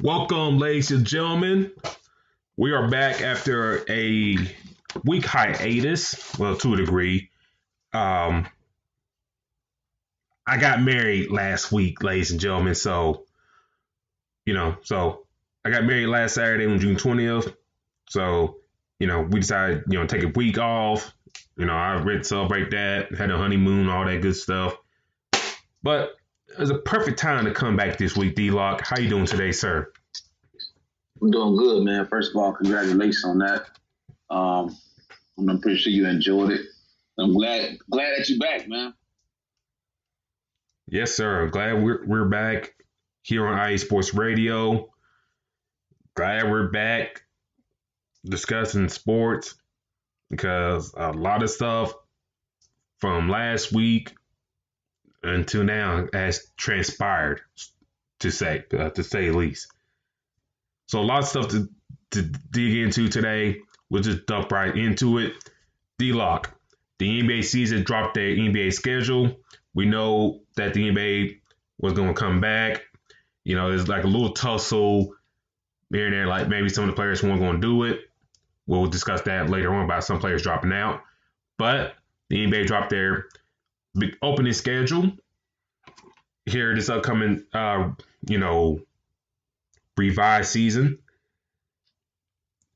Welcome, ladies and gentlemen. We are back after a week hiatus, well, to a degree. I got married last week, ladies and gentlemen. So I got married last Saturday on June 20th. So, we decided, take a week off. I went to celebrate that, had a honeymoon, all that good stuff. But it was a perfect time to come back this week, D-Lock. How you doing today, sir? I'm doing good, man. First of all, congratulations on that. I'm pretty sure you enjoyed it. I'm glad that you're back, man. Yes, sir. I'm glad we're back here on IE Sports Radio. Glad we're back discussing sports because a lot of stuff from last week until now has transpired, to say the least. So a lot of stuff to dig into today. We'll just dump right into it. D-Lock, the NBA season dropped their NBA schedule. We know that the NBA was going to come back. There's like a little tussle here and there, like maybe some of the players weren't going to do it. We'll discuss that later on about some players dropping out. But the NBA dropped their big opening schedule here this upcoming, revised season.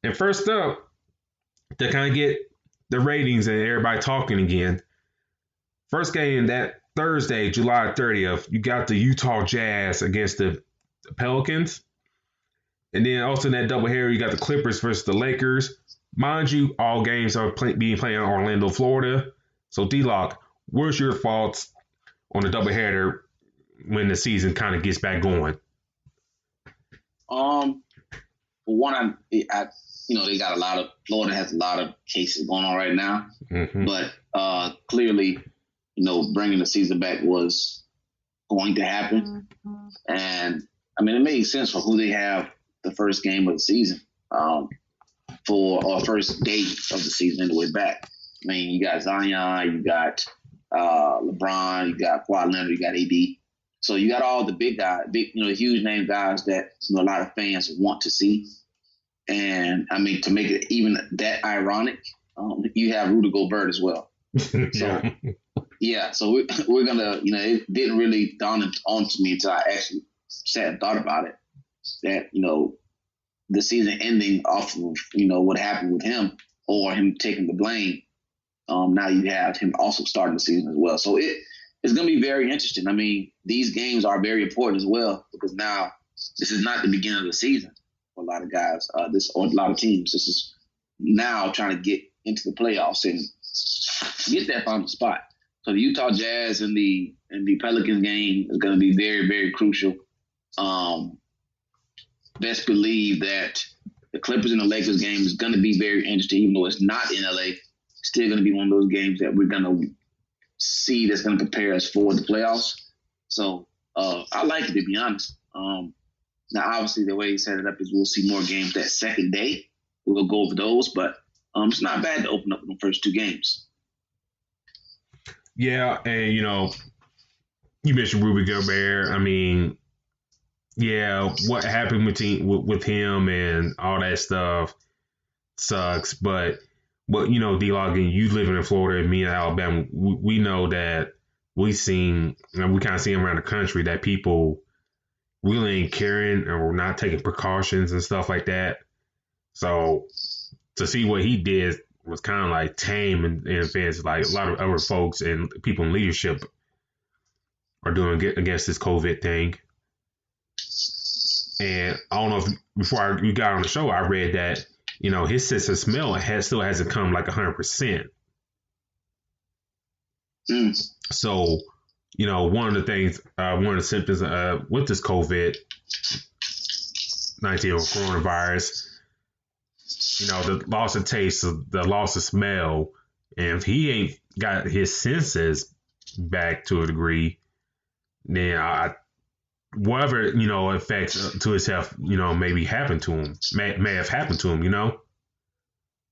And first up, to kind of get the ratings and everybody talking again, first game that Thursday, July 30th, you got the Utah Jazz against the Pelicans. And then also in that doubleheader, you got the Clippers versus the Lakers. Mind you, all games are being played in Orlando, Florida. So, D-Lock, what's your thoughts on the doubleheader when the season kind of gets back going? For one, they got Florida has a lot of cases going on right now. Mm-hmm. But clearly, bringing the season back was going to happen. Mm-hmm. And, it made sense for who they have the first game of the season, first day of the season anyway back. You got Zion, you got LeBron, you got Kawhi Leonard, you got AD. So you got all the big guys, huge name guys that a lot of fans want to see. And to make it even that ironic, you have Rudy Gobert as well. So so we're gonna, it didn't really dawn on to me until I actually sat and thought about it. That the season ending off of what happened with him or him taking the blame. Now you have him also starting the season as well. So it's going to be very interesting. These games are very important as well because now this is not the beginning of the season for a lot of guys, or a lot of teams. This is now trying to get into the playoffs and get that final spot. So the Utah Jazz and the Pelicans game is going to be very, very crucial. Best believe that the Clippers and the Lakers game is going to be very interesting, even though it's not in LA. Still going to be one of those games that we're going to see that's going to prepare us for the playoffs. So I like it, to be honest. Now, obviously, the way he set it up is we'll see more games that second day. We'll go over those, but it's not bad to open up the first two games. Yeah, and, you mentioned Rudy Gobert. What happened with him and all that stuff sucks, but D-Log, you living in Florida and me in Alabama, we know that we kind of see around the country that people really ain't caring or not taking precautions and stuff like that. So to see what he did was kind of like tame in a sense, like a lot of other folks and people in leadership are doing against this COVID thing. And I don't know if before you got on the show, I read that his sense of smell still hasn't come like 100%. So, one of the things, one of the symptoms with this COVID-19 or coronavirus, the loss of taste, the loss of smell, and if he ain't got his senses back to a degree, then whatever, effects to his health, maybe happened to him, may have happened to him,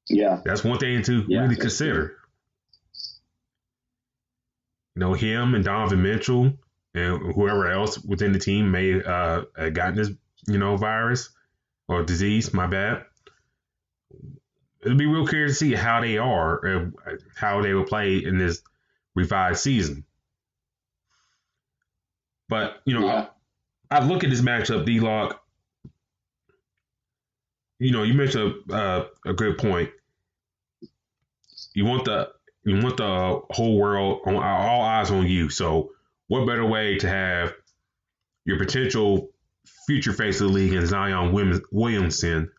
Yeah. That's one thing to really consider. Him and Donovan Mitchell and whoever else within the team may have gotten this, virus or disease. My bad. It'll be real curious to see how they are, how they will play in this revived season. But Yeah. I look at this matchup, D-Lock. You mentioned a good point. You want the whole world on all eyes on you. So, what better way to have your potential future face of the league in Zion Williamson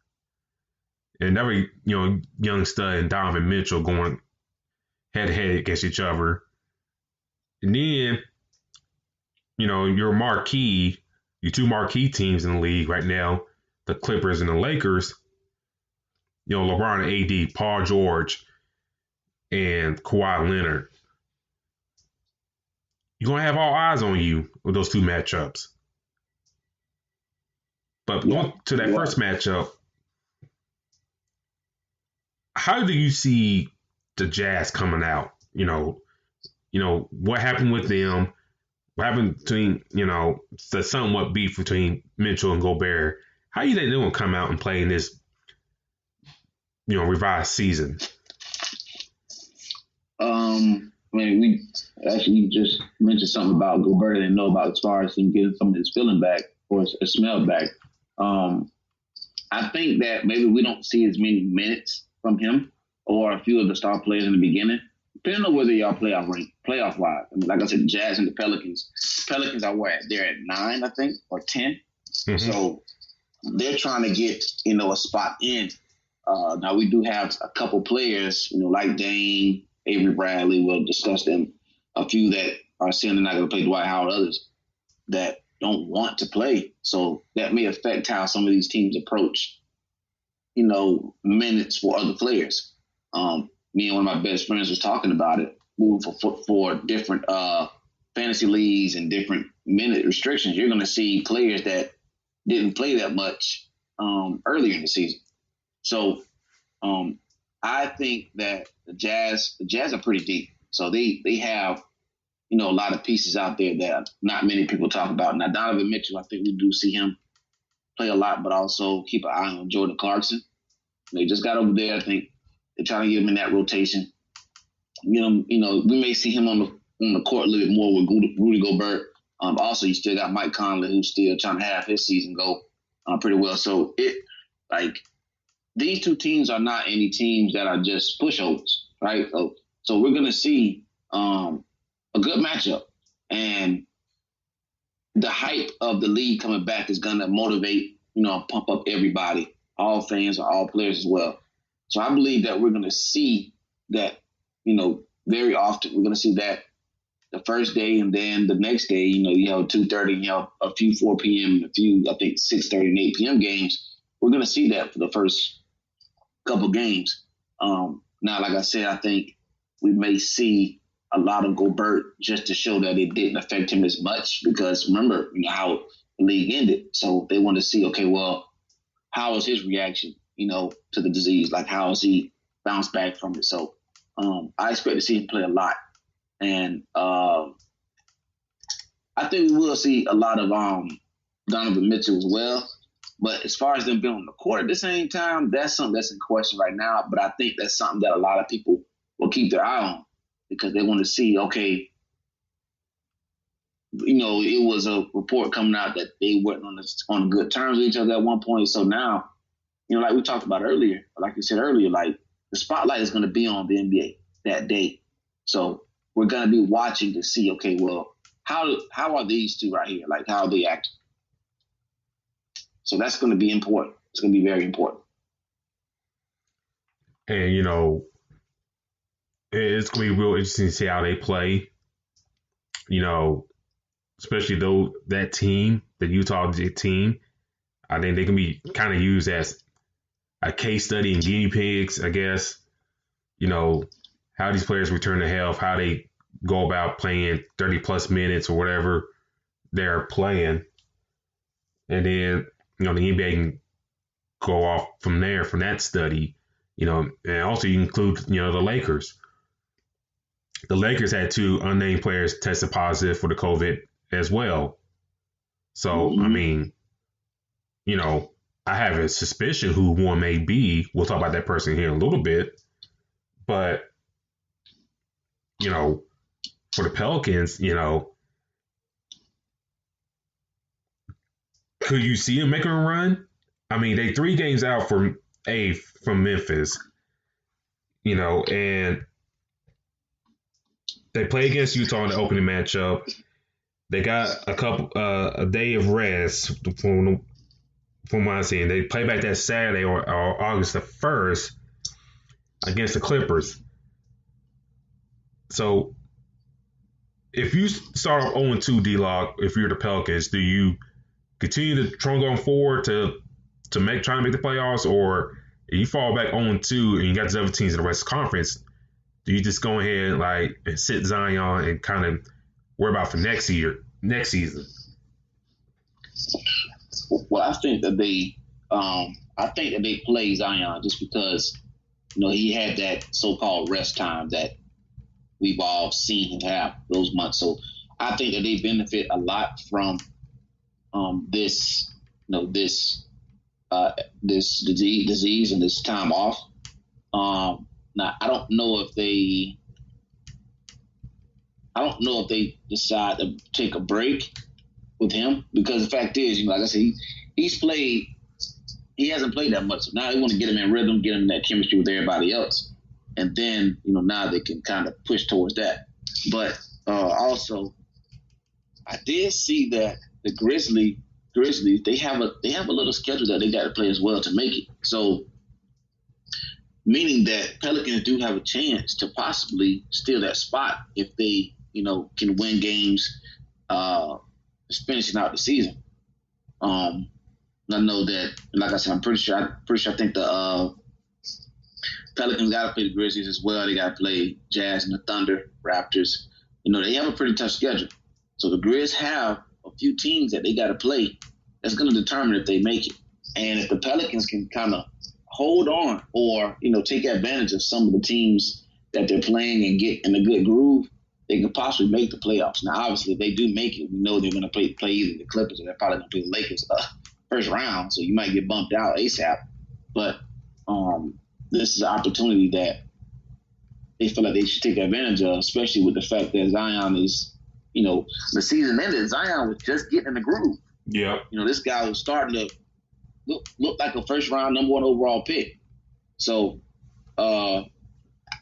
and another young stud and Donovan Mitchell going head to head against each other, and then your two marquee teams in the league right now, the Clippers and the Lakers. LeBron and AD, Paul George, and Kawhi Leonard. You're going to have all eyes on you with those two matchups. But going to that first matchup, how do you see the Jazz coming out? What happened with them? What happened between, the somewhat beef between Mitchell and Gobert? How do you think they're going to come out and play in this, revised season? We actually just mentioned something about Gobert I didn't know about as far as him getting some of his feeling back or his smell back. I think that maybe we don't see as many minutes from him or a few of the star players in the beginning, depending on whether y'all playoff wise. I mean, like I said, the Jazz and the Pelicans. Pelicans are where? They're at 9, I think, or 10. Mm-hmm. So they're trying to get, a spot in. Now we do have a couple players, like Dane, Avery Bradley. We'll discuss them. A few that are saying they're not going to play Dwight Howard. Others that don't want to play. So that may affect how some of these teams approach, minutes for other players. Me and one of my best friends was talking about it, moving for different fantasy leagues and different minute restrictions. You're going to see players that didn't play that much earlier in the season. So I think that the Jazz are pretty deep. So they have, a lot of pieces out there that not many people talk about. Now, Donovan Mitchell, I think we do see him play a lot, but also keep an eye on Jordan Clarkson. They just got over there. I think they're trying to get him in that rotation. We may see him on the court a little bit more with Rudy Gobert. Also, you still got Mike Conley, who's still trying to have his season go pretty well. So these two teams are not any teams that are just pushovers, right? So we're gonna see a good matchup, and the hype of the league coming back is gonna motivate, pump up everybody, all fans, all players as well. So I believe that we're gonna see that, very often. We're gonna see that the first day, and then the next day, you have 2:30, you have a few 4 p.m., a few, I think 6:30 and 8 p.m. games. We're gonna see that for the first couple games. Now, like I said, I think we may see a lot of Gobert just to show that it didn't affect him as much, because remember, how the league ended. So they want to see, okay, well, how is his reaction, to the disease? Like, how is he bounced back from it? So I expect to see him play a lot. And I think we will see a lot of Donovan Mitchell as well. But as far as them being on the court at the same time, that's something that's in question right now. But I think that's something that a lot of people will keep their eye on, because they want to see, okay, it was a report coming out that they weren't on good terms with each other at one point. So now, like we talked about earlier, like you said earlier, like the spotlight is going to be on the NBA that day. So we're going to be watching to see, okay, well, how are these two right here? Like, how are they acting? So that's going to be important. It's going to be very important. And, it's going to be real interesting to see how they play. Especially though that team, the Utah team, I think they can be kind of used as a case study and guinea pigs, I guess. How these players return to health, how they go about playing 30-plus minutes or whatever they're playing. And then, the NBA can go off from there, from that study, and also you include, the Lakers. The Lakers had 2 unnamed players tested positive for the COVID as well. So, I mean, you know, I have a suspicion who one may be. We'll talk about that person here in a little bit. But, you know, for the Pelicans, you know, could you see them making a run? I mean, they 3 games out from Memphis, you know, and they play against Utah in the opening matchup. They got a day of rest from what I'm seeing. They play back that Saturday or August the 1st against the Clippers. So if you start off 0-2, D-Lock, if you're the Pelicans, do you continue to try going forward to try to make the playoffs, or if you fall back 0-2 and you got the other teams in the West Conference, do you just go ahead and sit Zion and kind of worry about for next season? Well, I think that they play Zion just because he had that so-called rest time that we've all seen him have those months. So I think that they benefit a lot from this disease and this time off. Now I don't know if they decide to take a break with him, because the fact is, like I said, he hasn't played that much. So now they want to get him in rhythm, get him in that chemistry with everybody else, and then now they can kind of push towards that. But also, I did see that the Grizzlies they have a little schedule that they got to play as well to make it. So, meaning that Pelicans do have a chance to possibly steal that spot if they can win games, finishing out the season. I know that, like I said, I'm pretty sure. I think the Pelicans got to play the Grizzlies as well. They got to play Jazz and the Thunder, Raptors. They have a pretty tough schedule. So the Grizz have a few teams that they got to play that's going to determine if they make it. And if the Pelicans can kind of hold on or, take advantage of some of the teams that they're playing and get in a good groove, they could possibly make the playoffs. Now, obviously, if they do make it, we know they're going to play either the Clippers or they're probably going to play the Lakers first round. So you might get bumped out ASAP. But this is an opportunity that they feel like they should take advantage of, especially with the fact that Zion is, the season ended. Zion was just getting in the groove. Yeah. This guy was starting to look like a first round number 1 overall pick. So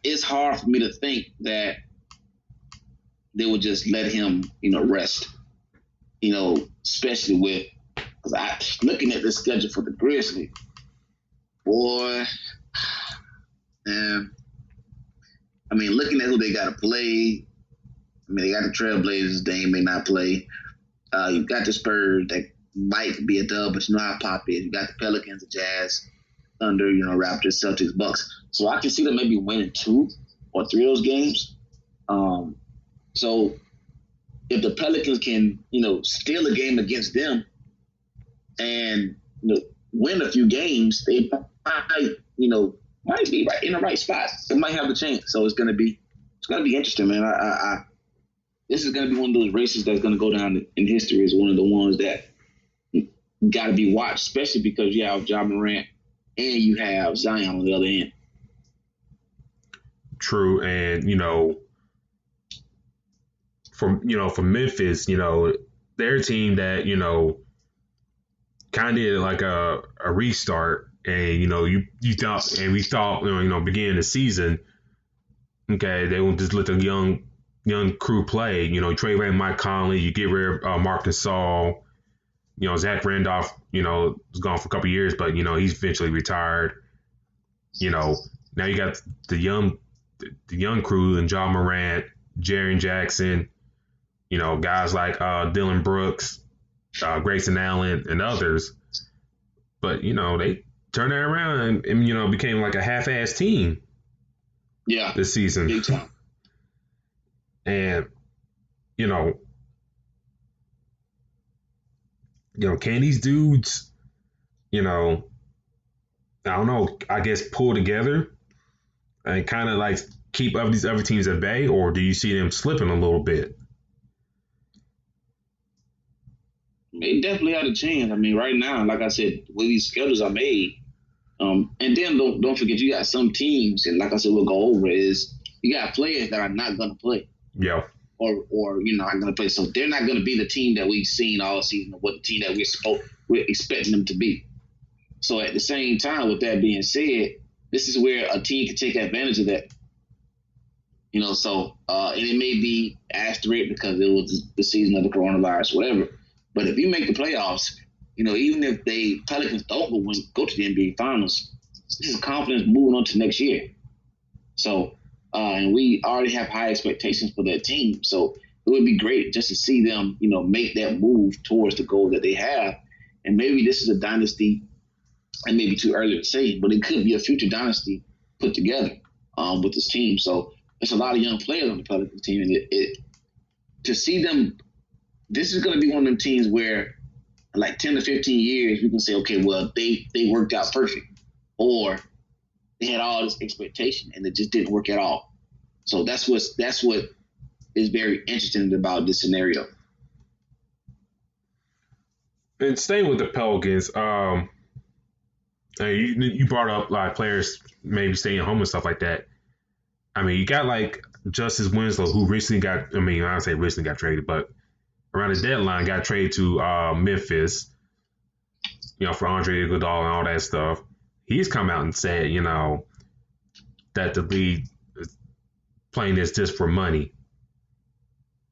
it's hard for me to think that they would just let him, rest. Especially with, because looking at the schedule for the Grizzlies, boy, man. I mean, looking at who they got to play. I mean, they got the Trailblazers. Dame may not play. You've got the Spurs that might be a dub, but you know how Pop is. You got the Pelicans, the Jazz, Thunder, Raptors, Celtics, Bucks. So I can see them maybe winning 2 or 3 of those games. So if the Pelicans can, steal a game against them and win a few games, they might be right in the right spot. They might have a chance. So it's gonna be interesting, man. This is gonna be one of those races that's gonna go down in history as one of the ones that got to be watched, especially because you have Ja Morant and you have Zion on the other end. True, and for Memphis, they're a team that kind of did like a restart, and you thought, and we thought beginning of the season, okay, they won't just let the young crew play. You trade away Mike Conley, you get rid of Marc Gasol. Zach Randolph, was gone for a couple years, but he's eventually retired. Now you got the young crew and Ja Morant, Jaren Jackson, guys like Dylan Brooks, Grayson Allen, and others. But they turned that around and became like a half-ass team. Yeah, this season. Big time. And can these dudes, I don't know, I guess pull together and kind of like keep up these other teams at bay, or do you see them slipping a little bit? They definitely had a chance. I mean, right now, like I said, the way these schedules are made, and then don't forget you got some teams, and like I said, we'll go over is you got players that are not going to play. Yeah. Or not going to play, so they're not going to be the team that we've seen all season, or what the team that we're expecting them to be. So at the same time, with that being said, this is where a team can take advantage of that. And it may be asterisk because it was the season of the coronavirus, whatever. But if you make the playoffs, even if Pelicans don't go to the NBA Finals, this is confidence moving on to next year. So, and we already have high expectations for that team. So it would be great just to see them, make that move towards the goal that they have. And maybe this is a dynasty, and maybe too early to say, but it could be a future dynasty put together with this team. So there's a lot of young players on the Pelicans team, and to see them, this is going to be one of them teams where, like 10 to 15 years, we can say, okay, well, they worked out perfect, or they had all this expectation and it just didn't work at all. So that's what is very interesting about this scenario. And staying with the Pelicans, you brought up like players maybe staying home and stuff like that. I mean, you got like Justice Winslow, who recently got, I don't say recently got traded, but around the deadline got traded to Memphis, for Andre Iguodala and all that stuff. He's come out and said, that the league is playing this just for money.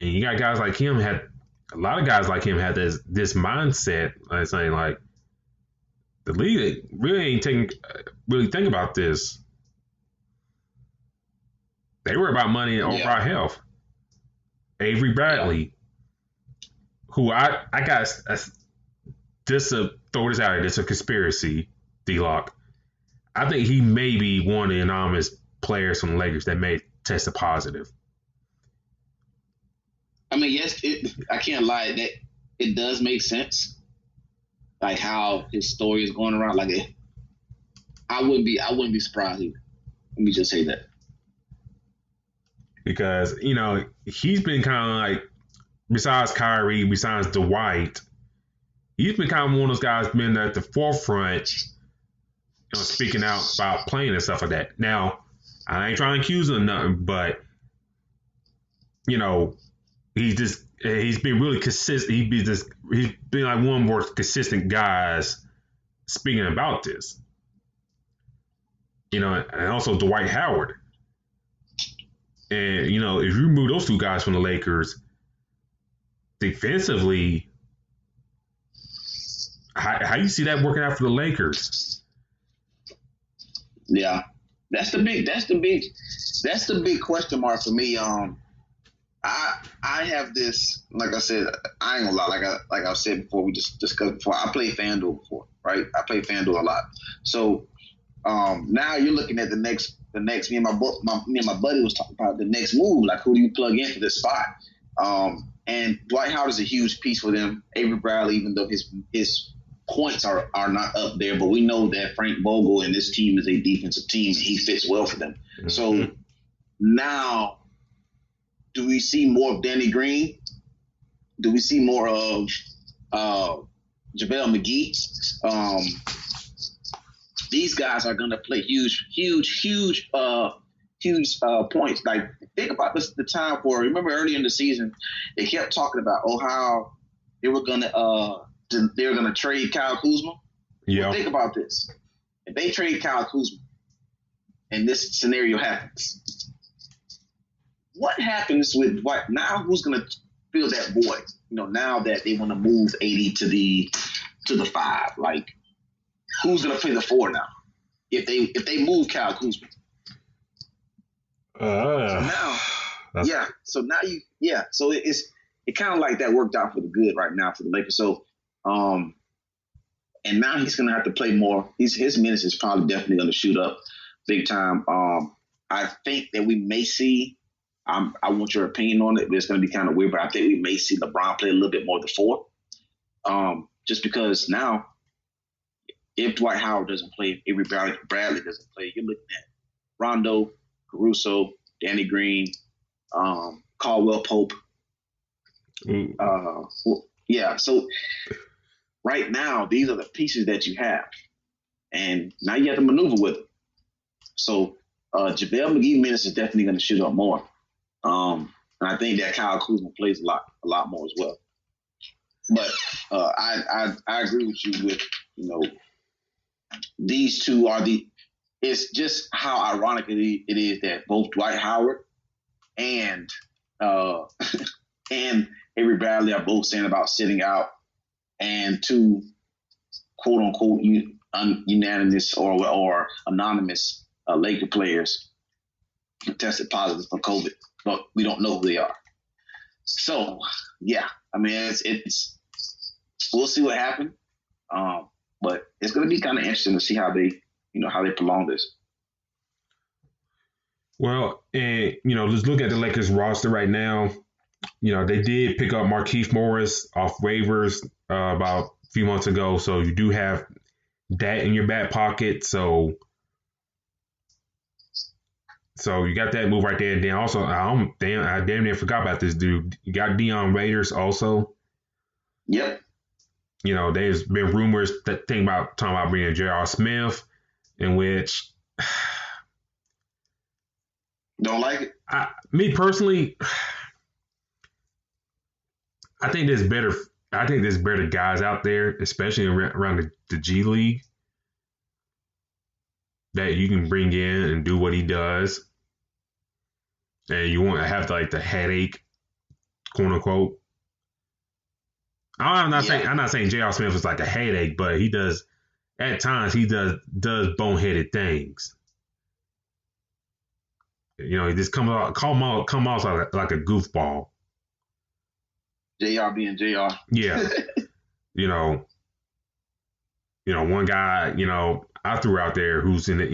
And you got guys like him a lot of guys like him had this mindset, saying like, the league really ain't really think about this. They worry about money over our health. Avery Bradley, who I got just to throw this out there, it's a conspiracy, D-Lock. I think he may be one of the anonymous players from the Lakers that may test positive. I mean, yes, I can't lie, that it does make sense. Like how his story is going around, I wouldn't be surprised either. Let me just say that. Because, he's been kind of like, besides Kyrie, besides Dwight, he's been kind of one of those guys been at the forefront, speaking out about playing and stuff like that. Now, I ain't trying to accuse him of nothing, but, he's been really consistent. He's been like one of the more consistent guys speaking about this. And also Dwight Howard. And, if you remove those two guys from the Lakers, defensively, how you see that working out for the Lakers? Yeah, that's the big question mark for me. I have this, like I said, I ain't gonna lie, like I've said before, we just discussed before, I played FanDuel before, right? I play FanDuel a lot. So now you're looking at the next me and my buddy was talking about the next move, like who do you plug in for this spot? And Dwight Howard is a huge piece for them. Avery Bradley, even though his points are not up there, but we know that Frank Vogel and this team is a defensive team and he fits well for them. Mm-hmm. So now, do we see more of Danny Green? Do we see more of JaVale McGee? These guys are going to play huge points. Like, think about this, the time for, remember earlier in the season, they kept talking about, how they were going to trade Kyle Kuzma. Yeah. Well, think about this. If they trade Kyle Kuzma and this scenario happens, what happens with Dwight? Now who's going to fill that void? Now that they want to move 80 to the 5, like, who's going to play the 4 now? If they move Kyle Kuzma. So now So it kind of like that worked out for the good right now for the Lakers. So, and now he's going to have to play more. His minutes is probably definitely going to shoot up big time. I think that we may see. I want your opinion on it, but it's going to be kind of weird. But I think we may see LeBron play a little bit more the 4, just because now, if Dwight Howard doesn't play, if Avery Bradley doesn't play, you're looking at Rondo, Caruso, Danny Green, Caldwell Pope. Yeah. So right now, these are the pieces that you have, and now you have to maneuver with them. So JaVale McGee minutes is definitely going to shoot up more, and I think that Kyle Kuzma plays a lot more as well. But I agree with you with these two are the. It's just how ironic it is that both Dwight Howard and and Avery Bradley are both saying about sitting out, and two quote unquote unanimous or anonymous Laker players tested positive for COVID, but we don't know who they are. So yeah, I mean it's we'll see what happens, but it's going to be kind of interesting to see how they prolong this. Well, and just look at the Lakers roster right now. They did pick up Markieff Morris off waivers about a few months ago, so you do have that in your back pocket. So you got that move right there. And then also, I damn near forgot about this dude. You got Dion Waiters also. Yep. There's been rumors talking about bringing J.R. Smith, in which don't like it. Me personally, I think there's better guys out there, especially around the G League, that you can bring in and do what he does, and you won't have the headache, quote unquote. I'm not saying J.R. Smith is like a headache, but he does at times boneheaded things. He just come off like a goofball. JR being JR. Yeah. One guy, I threw out there who's in the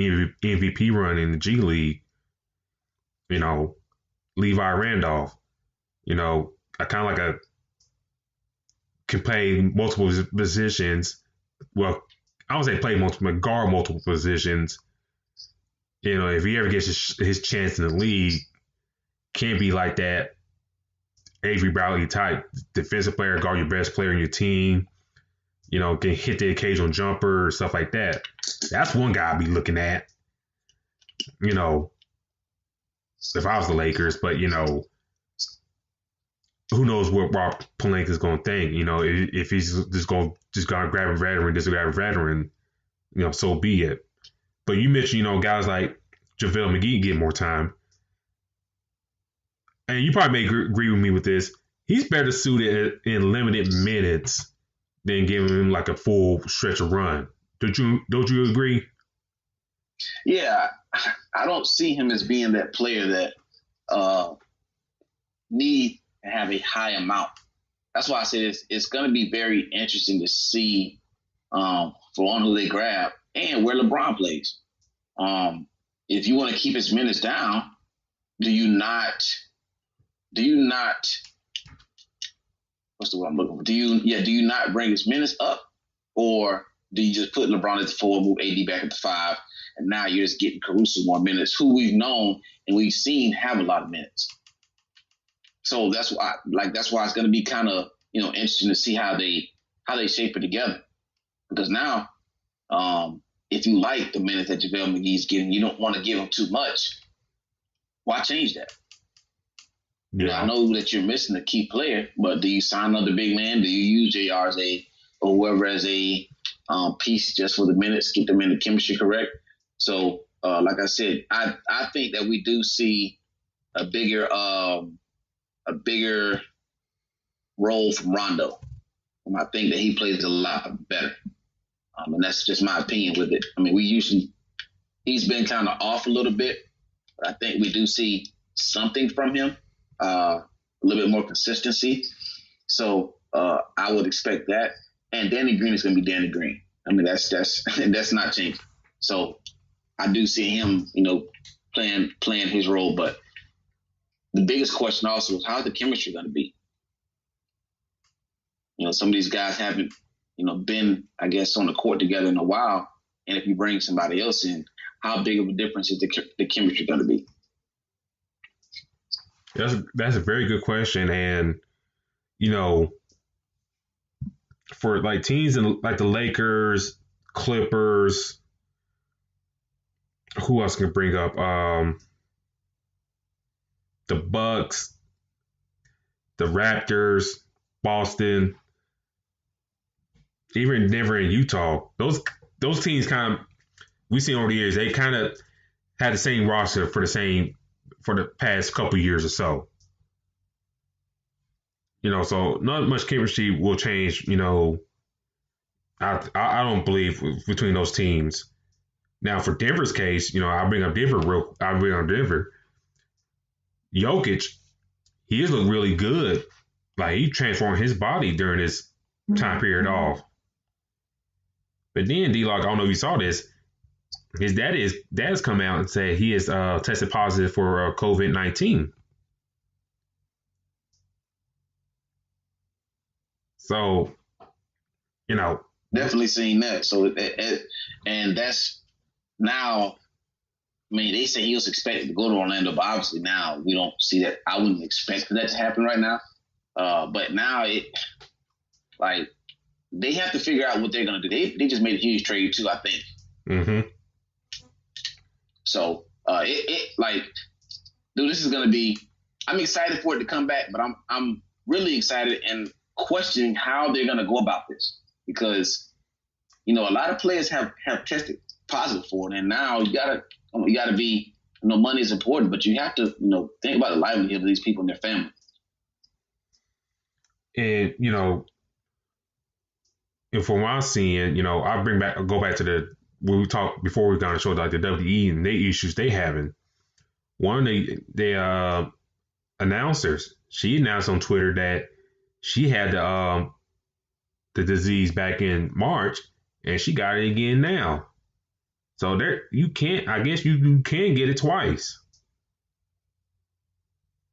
MVP run in the G League, Levi Randolph. I kind of can play multiple positions. Well, I don't say play multiple, but guard multiple positions. If he ever gets his chance in the league, can't be like that Avery Bradley type defensive player, guard your best player in your team. Can hit the occasional jumper or stuff like that. That's one guy I'd be looking at. If I was the Lakers, but who knows what Rob Pelinka is going to think? If he's just going to grab a veteran, so be it. But you mentioned, guys like JaVale McGee get more time. And you probably may agree with me with this. He's better suited in limited minutes than giving him like a full stretch of run. Don't you agree? Yeah, I don't see him as being that player that need to have a high amount. That's why I said it's going to be very interesting to see for one who they grab and where LeBron plays. If you want to keep his minutes down, do you not? What's the word I'm looking for? Do you not bring his minutes up, or do you just put LeBron at the 4, move AD back at the 5, and now you're just getting Caruso more minutes, who we've known and we've seen have a lot of minutes. So that's why it's going to be kind of interesting to see how they shape it together, because now if you like the minutes that JaVale McGee's getting, you don't want to give him too much. Why change that? Yeah. I know that you're missing a key player, but do you sign another big man? Do you use JR or whoever as a piece just for the minutes, keep them in the chemistry correct? So, like I said, I think that we do see a bigger role from Rondo. And I think that he plays a lot better. And that's just my opinion with it. I mean, he's been kind of off a little bit, but I think we do see something from him. A little bit more consistency. So I would expect that. And Danny Green is going to be Danny Green. I mean, that's not changing. So I do see him, playing his role. But the biggest question also is, how's the chemistry going to be? Some of these guys haven't, been, I guess, on the court together in a while. And if you bring somebody else in, how big of a difference is the chemistry going to be? That's a very good question. And, for like teams in like the Lakers, Clippers. Who else can bring up? The Bucks, the Raptors, Boston, even Denver and Utah. Those teams kind of we seen over the years. They kind of had the same roster for the past couple years or so. So not much chemistry will change. I don't believe between those teams. Now for Denver's case, I'll bring up Denver. Jokic, he has looked really good. Like he transformed his body during this time period off. But then D-Lock, I don't know if you saw this. His dad's come out and said he is tested positive for COVID-19. So, definitely seen that. So, and that's now. I mean, they say he was expected to go to Orlando, but obviously now we don't see that. I wouldn't expect that to happen right now. But now they have to figure out what they're going to do. They just made a huge trade too, I think. Mm-hmm. So dude, this is going to be. I'm excited for it to come back, but I'm really excited and questioning how they're going to go about this because a lot of players have tested positive for it, and now you gotta be. Money is important, but you have to think about the livelihood of these people and their family. And and from what I'm seeing, go back to when we talked before we got on the show, like the WWE and the issues they having. One of the announcers, she announced on Twitter that she had the disease back in March, and she got it again now. So you can't. I guess you can get it twice.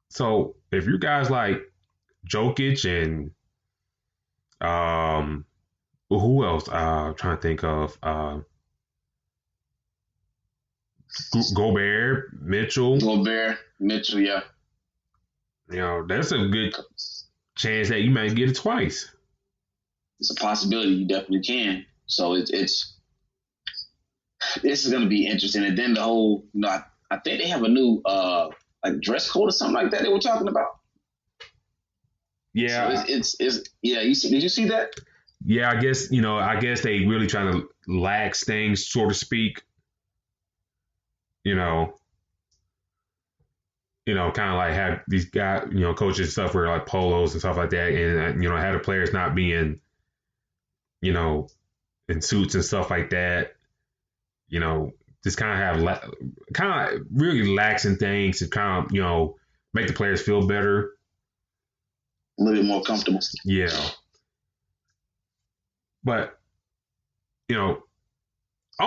So if you guys like Jokic and who else? I'm trying to think of Gobert, Mitchell, yeah. That's a good chance that you might get it twice. It's a possibility. You definitely can. So this is going to be interesting. And then the whole, I think they have a new dress code or something like that they were talking about. Yeah. So yeah. Did you see that? Yeah, I guess they really trying to lax things, so to speak. Kind of like have these guys, coaches and stuff wear like polos and stuff like that, and have the players not being, in suits and stuff like that. Just kind of have really laxing things to kind of make the players feel better, a little bit more comfortable. Yeah, but I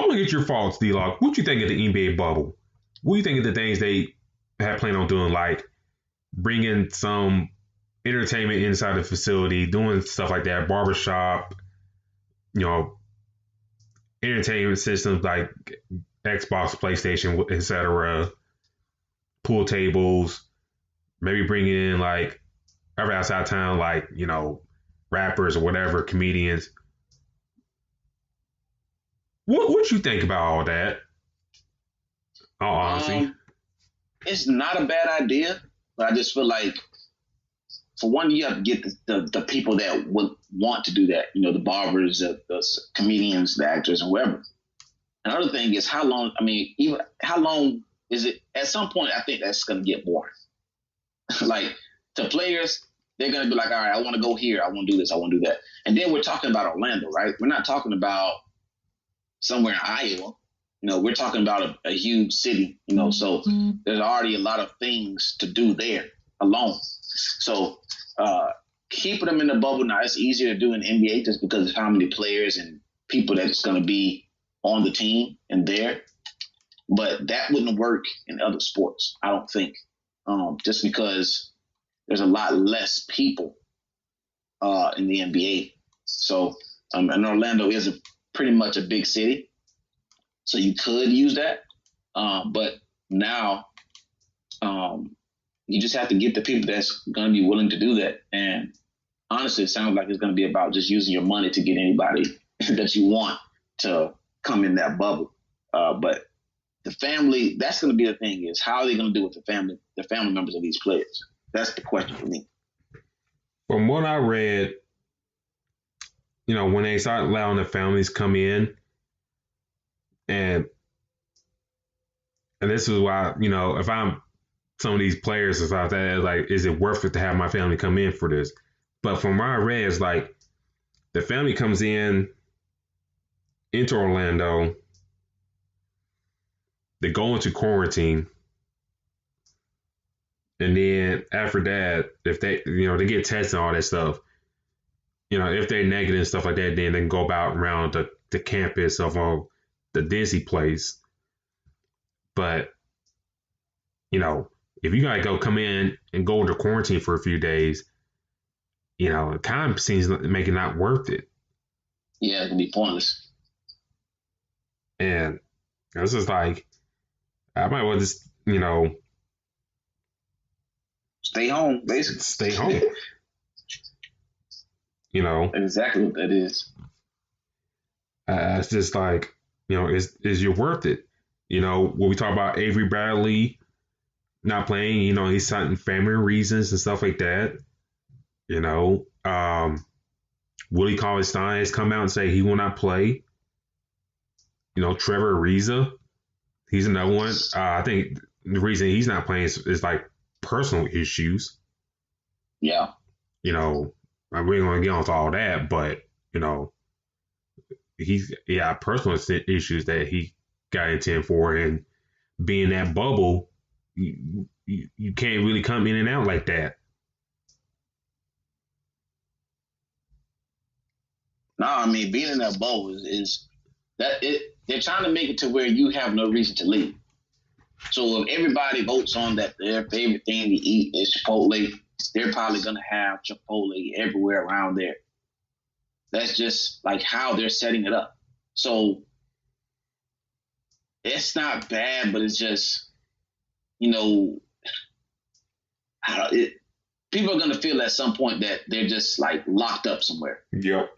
want to get your thoughts, D-Lock. What you think of the NBA bubble? What do you think of the things they have planned on doing, like bringing some entertainment inside the facility, doing stuff like that, barbershop, entertainment systems like Xbox, PlayStation, etc., pool tables, maybe bringing in like every outside town, like rappers or whatever, comedians. What you think about all that? All honesty, it's not a bad idea, but I just feel like, for one, you have to get the people that would want to do that. The barbers, the comedians, the actors, and whoever. Another thing is how long. I mean, even how long is it? At some point, I think that's going to get boring. Like to players, they're going to be like, all right, I want to go here. I want to do this. I want to do that. And then we're talking about Orlando, right? We're not talking about somewhere in Iowa. We're talking about a huge city, so there's already a lot of things to do there alone. So keeping them in the bubble now, it's easier to do in the NBA just because of how many players and people that's going to be on the team and there. But that wouldn't work in other sports, I don't think, just because there's a lot less people in the NBA. So and Orlando is pretty much a big city. So you could use that, but now you just have to get the people that's going to be willing to do that. And honestly, it sounds like it's going to be about just using your money to get anybody that you want to come in that bubble. But the family, that's going to be the thing, is how are they going to do with the family members of these players? That's the question for me. From what I read, when they start allowing the families come in, and this is why, if I'm some of these players and stuff like that, like, is it worth it to have my family come in for this? But from what I read, it's like the family comes into Orlando, they go into quarantine, and then after that, if they, they get tested and all that stuff, if they're negative and stuff like that, then they can go about around the campus of the Disney place. But, if you gotta come in and go into quarantine for a few days, it kind of seems like making it not worth it. Yeah, it can be pointless. And it's just like, I might well just, stay home, basically. Stay home. Exactly what that is. It's just like, is you worth it? When we talk about Avery Bradley not playing, he's citing family reasons and stuff like that. Willie Cauley-Stein has come out and say he will not play. Trevor Ariza, he's another one. I think the reason he's not playing is like personal issues. Yeah. We ain't gonna get onto all that, but he's personal issues that he got into for, and being that bubble, you can't really come in and out like that. No, I mean, being in that bubble is that it. They're trying to make it to where you have no reason to leave. So if everybody votes on that their favorite thing to eat is Chipotle, they're probably going to have Chipotle everywhere around there. That's just like how they're setting it up. So it's not bad, but it's just, people are going to feel at some point that they're just like locked up somewhere. Yep.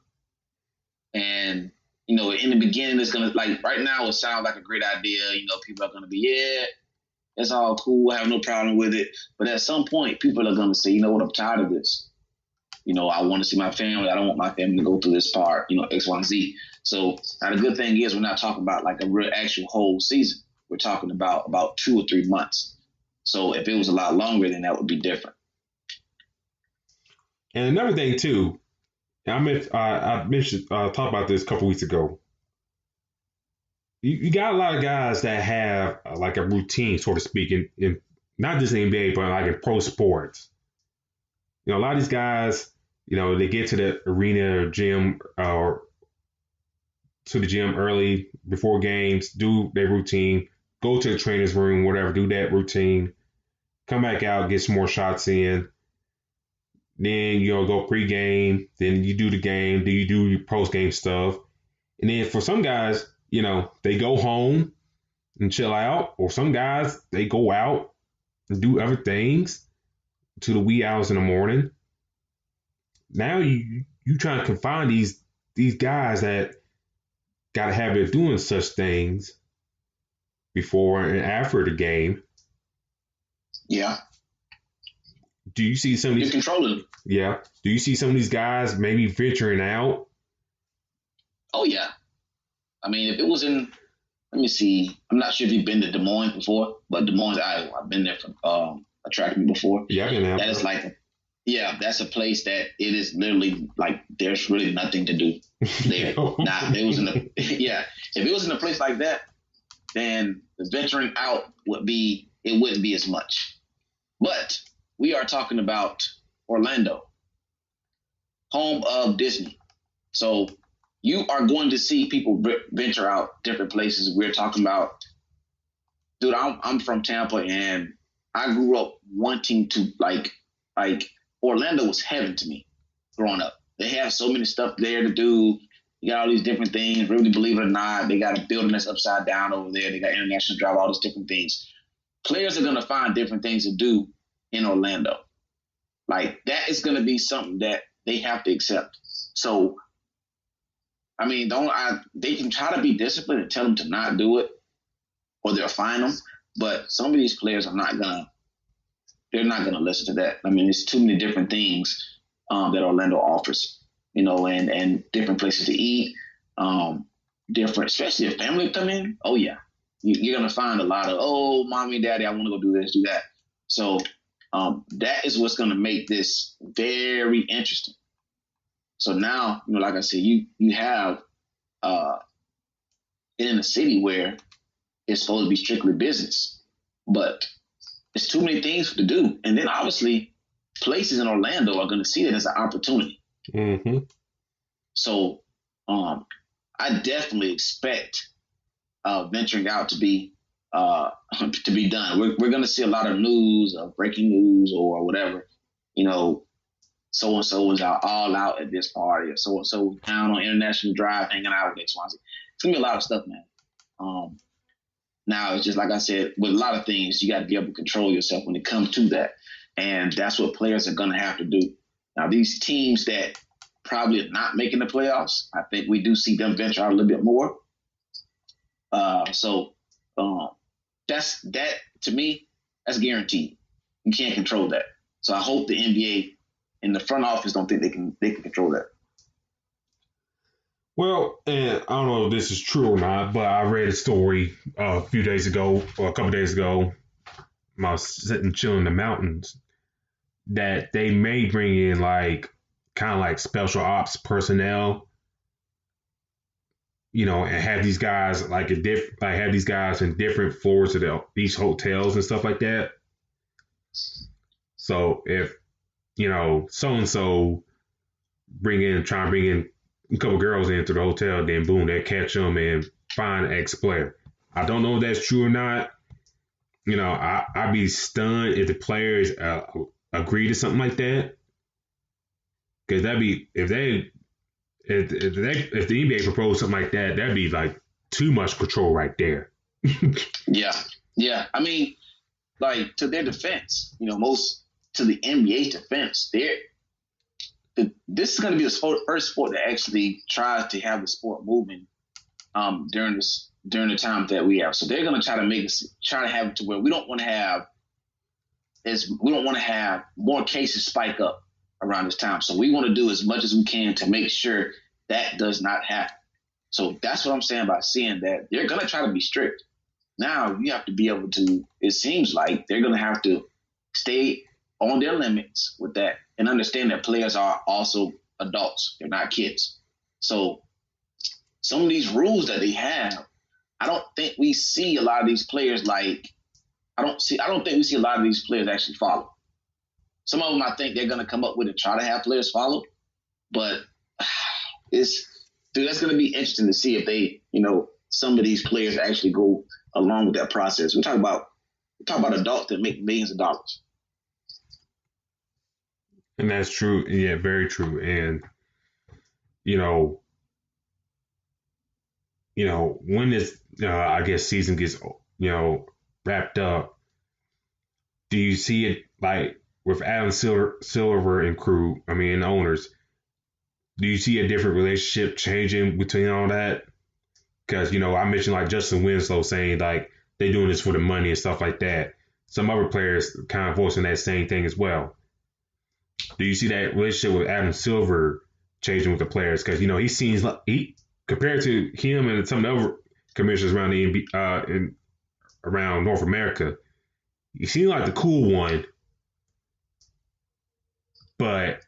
And, in the beginning, it's going to, like, right now, it sounds like a great idea. People are going to be, yeah, it's all cool. I have no problem with it. But at some point, people are going to say, you know what, I'm tired of this. I want to see my family. I don't want my family to go through this part, X, Y, and Z. So now the good thing is we're not talking about like a real actual whole season. We're talking about 2 or 3 months. So if it was a lot longer, then that would be different. And another thing, too, I mentioned talked about this a couple weeks ago. You got a lot of guys that have like a routine, so to speak, in not just in the NBA, but like in pro sports. A lot of these guys, they get to the arena or gym or to the gym early before games, do their routine, go to the trainer's room, whatever, do that routine, come back out, get some more shots in. Then, go pregame, then you do the game, then you do your post-game stuff. And then for some guys, they go home and chill out. Or some guys, they go out and do other things to the wee hours in the morning. Now you trying to confine these guys that got a habit of doing such things before and after the game. Yeah. Do you see some of these? You're controlling them. Yeah. Do you see some of these guys maybe venturing out? Oh, yeah. I mean, if it was in, let me see. I'm not sure if you've been to Des Moines before, but Des Moines, Iowa. I've been there for a track meet before. Yeah, I've been there. That is like, that's a place that it is literally like there's really nothing to do there. Now, if it was if it was in a place like that, then the venturing out wouldn't be as much. But we are talking about Orlando, home of Disney. So you are going to see people venture out different places. We're talking about, dude, I'm from Tampa, and I grew up wanting to like Orlando was heaven to me growing up. They have so many stuff there to do. You got all these different things. Really, believe it or not, they got a building that's upside down over there. They got International Drive, all these different things. Players are going to find different things to do in Orlando. Like, that is going to be something that they have to accept. So, I mean, they can try to be disciplined and tell them to not do it, or they'll fine them. But some of these players they're not gonna listen to that. I mean, there's too many different things that Orlando offers, and different places to eat, different, especially if family come in. Oh yeah, you're gonna find a lot of, oh, mommy, daddy, I want to go do this, do that. So that is what's gonna make this very interesting. So now, like I said, you have in a city where it's supposed to be strictly business, but it's too many things to do. And then obviously places in Orlando are going to see that as an opportunity. Mm-hmm. So I definitely expect venturing out to be done. We're going to see a lot of news, breaking news or whatever, so-and-so is all out at this party, or so-and-so down on International Drive hanging out with X, Y, Z. It's going to be a lot of stuff, man. Now, it's just like I said, with a lot of things, you got to be able to control yourself when it comes to that. And that's what players are going to have to do. Now, these teams that probably are not making the playoffs, I think we do see them venture out a little bit more. So that, to me, that's guaranteed. You can't control that. So I hope the NBA and the front office don't think they can control that. Well, and I don't know if this is true or not, but I read a story a few days ago, or a couple days ago, when I was sitting chilling in the mountains, that they may bring in kind of like special ops personnel, and have these guys have these guys in different floors of these hotels and stuff like that. So if so and so try and bring in a couple girls into the hotel, then boom, they catch them and find X player. I don't know if that's true or not. I'd be stunned if the players agree to something like that, because that'd be if the NBA proposed something like that, that'd be like too much control right there. Yeah. I mean, like, to their defense, to the NBA's defense, this is going to be the first sport that actually tries to have the sport moving during the time that we have. So they're going to try to have it to where we don't want to have more cases spike up around this time. So we want to do as much as we can to make sure that does not happen. So that's what I'm saying by seeing that they're going to try to be strict. Now you have to be able to, it seems like they're going to have to stay on their limits with that and understand that players are also adults. They're not kids. So some of these rules that they have, I don't think we see a lot of these players I don't think we see a lot of these players actually follow. Some of them I think they're going to come up with and try to have players follow, but that's going to be interesting to see if they, some of these players actually go along with that process. We talk about adults that make millions of dollars. And that's true. Yeah, very true. And, when this, I guess, season gets, wrapped up, do you see it like with Adam Silver and crew, and the owners, do you see a different relationship changing between all that? Because, I mentioned like Justin Winslow saying like they're doing this for the money and stuff like that. Some other players kind of voicing that same thing as well. Do you see that relationship with Adam Silver changing with the players? Because, he seems like compared to him and some of the other commissioners around the NBA, around North America, he seems like the cool one. But,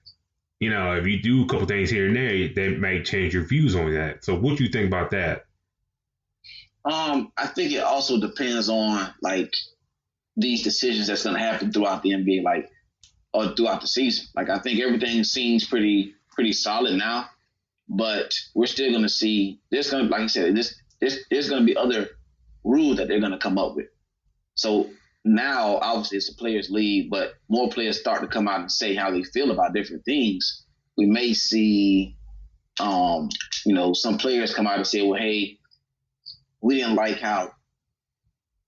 if you do a couple things here and there, that may change your views on that. So what do you think about that? I think it also depends on these decisions that's going to happen throughout the NBA, or throughout the season. I think everything seems pretty solid now, but we're still going to see. There's going to, like you said, there's going to be other rules that they're going to come up with. So now, obviously, it's the players' league, but more players start to come out and say how they feel about different things. We may see, some players come out and say, well, hey, we didn't like how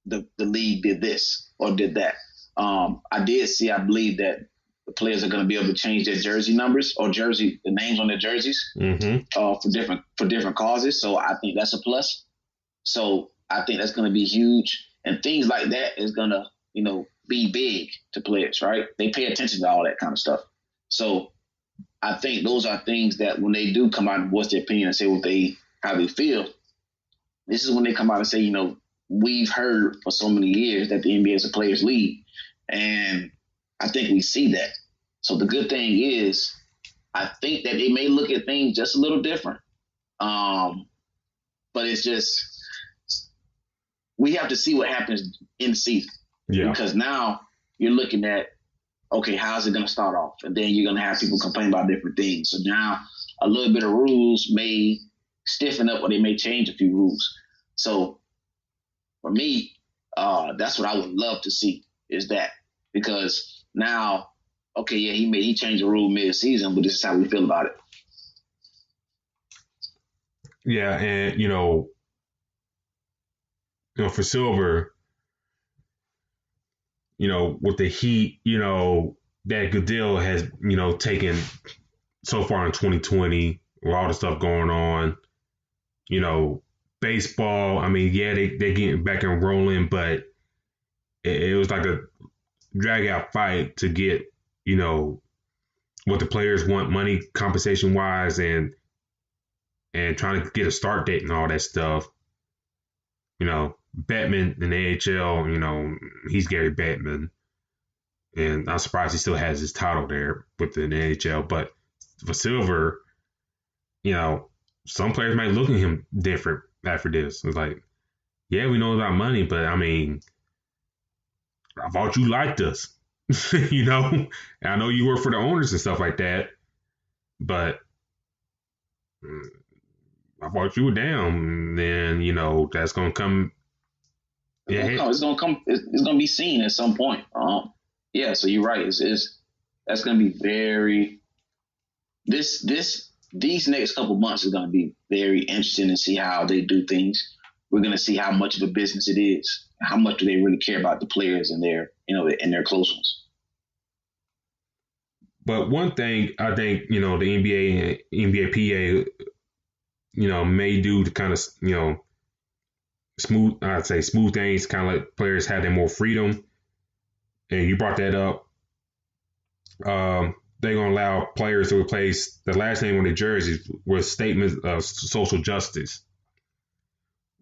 the league did this or did that. I believe that the players are going to be able to change their jersey numbers or the names on their jerseys for different causes. So I think that's a plus. So I think that's going to be huge. And things like that is going to, be big to players, right? They pay attention to all that kind of stuff. So I think those are things that when they do come out and voice their opinion and say how they feel, this is when they come out and say, we've heard for so many years that the NBA is a players' league. And I think we see that. So the good thing is, I think that they may look at things just a little different. But it's just, we have to see what happens in the season. Yeah. Because now you're looking at, okay, how's it going to start off? And then you're going to have people complain about different things. So now a little bit of rules may stiffen up or they may change a few rules. So for me, that's what I would love to see is that. Because now, okay, yeah, he changed the rule mid-season, but this is how we feel about it. Yeah, and, for Silver, with the heat, that Goodell has, taken so far in 2020 with all the stuff going on, baseball, I mean, yeah, they getting back and rolling, but it was like a drag out fight to get, what the players want money compensation wise and trying to get a start date and all that stuff. Bettman in the AHL, he's Gary Bettman. And I'm surprised he still has his title there within the NHL. But for Silver, some players might look at him different after this. It's like, yeah, we know about money, but I mean, I thought you liked us, And I know you work for the owners and stuff like that, but I thought you were down. Then, that's going to come. It's going to come. It's going to be seen at some point. Yeah, so you're right. That's going to be very. These next couple months is going to be very interesting to see how they do things. We're going to see how much of a business it is. How much do they really care about the players and their close ones? But one thing I think, the NBA and NBA PA, may do to kind of, smooth things, kind of let players have their more freedom. And you brought that up. They're going to allow players to replace the last name on their jerseys with statements of social justice.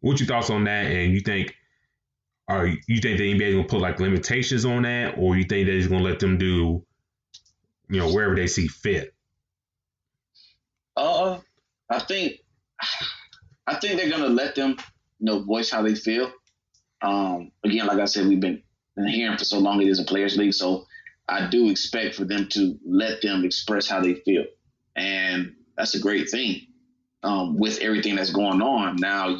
What's your thoughts on that? And you think the NBA is going to put like limitations on that, or you think they're just going to let them do, wherever they see fit? I think they're going to let them, voice how they feel. Again, like I said, we've been hearing for so long it is a players' league, so I do expect for them to let them express how they feel, and that's a great thing. With everything that's going on now,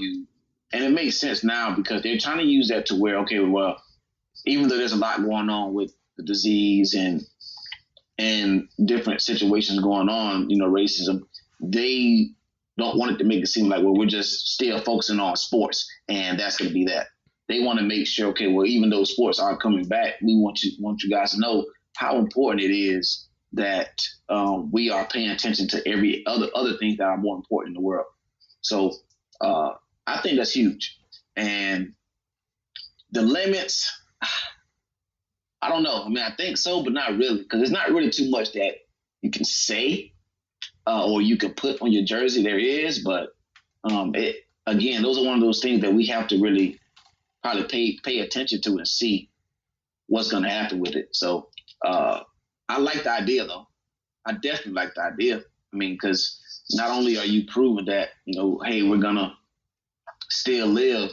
and it makes sense now because they're trying to use that to where, okay, well, even though there's a lot going on with the disease and different situations going on, racism, they don't want it to make it seem like, well, we're just still focusing on sports and that's going to be that. They want to make sure, okay, well, even though sports aren't coming back, we want you guys to know how important it is that we are paying attention to every other things that are more important in the world. So I think that's huge. And the limits, I don't know. I mean, I think so, but not really, because there's not really too much that you can say or you can put on your jersey. There is, but again, those are one of those things that we have to really probably pay attention to and see what's going to happen with it. So I like the idea, though. I definitely like the idea. I mean, because not only are you proving that, hey, we're going to still live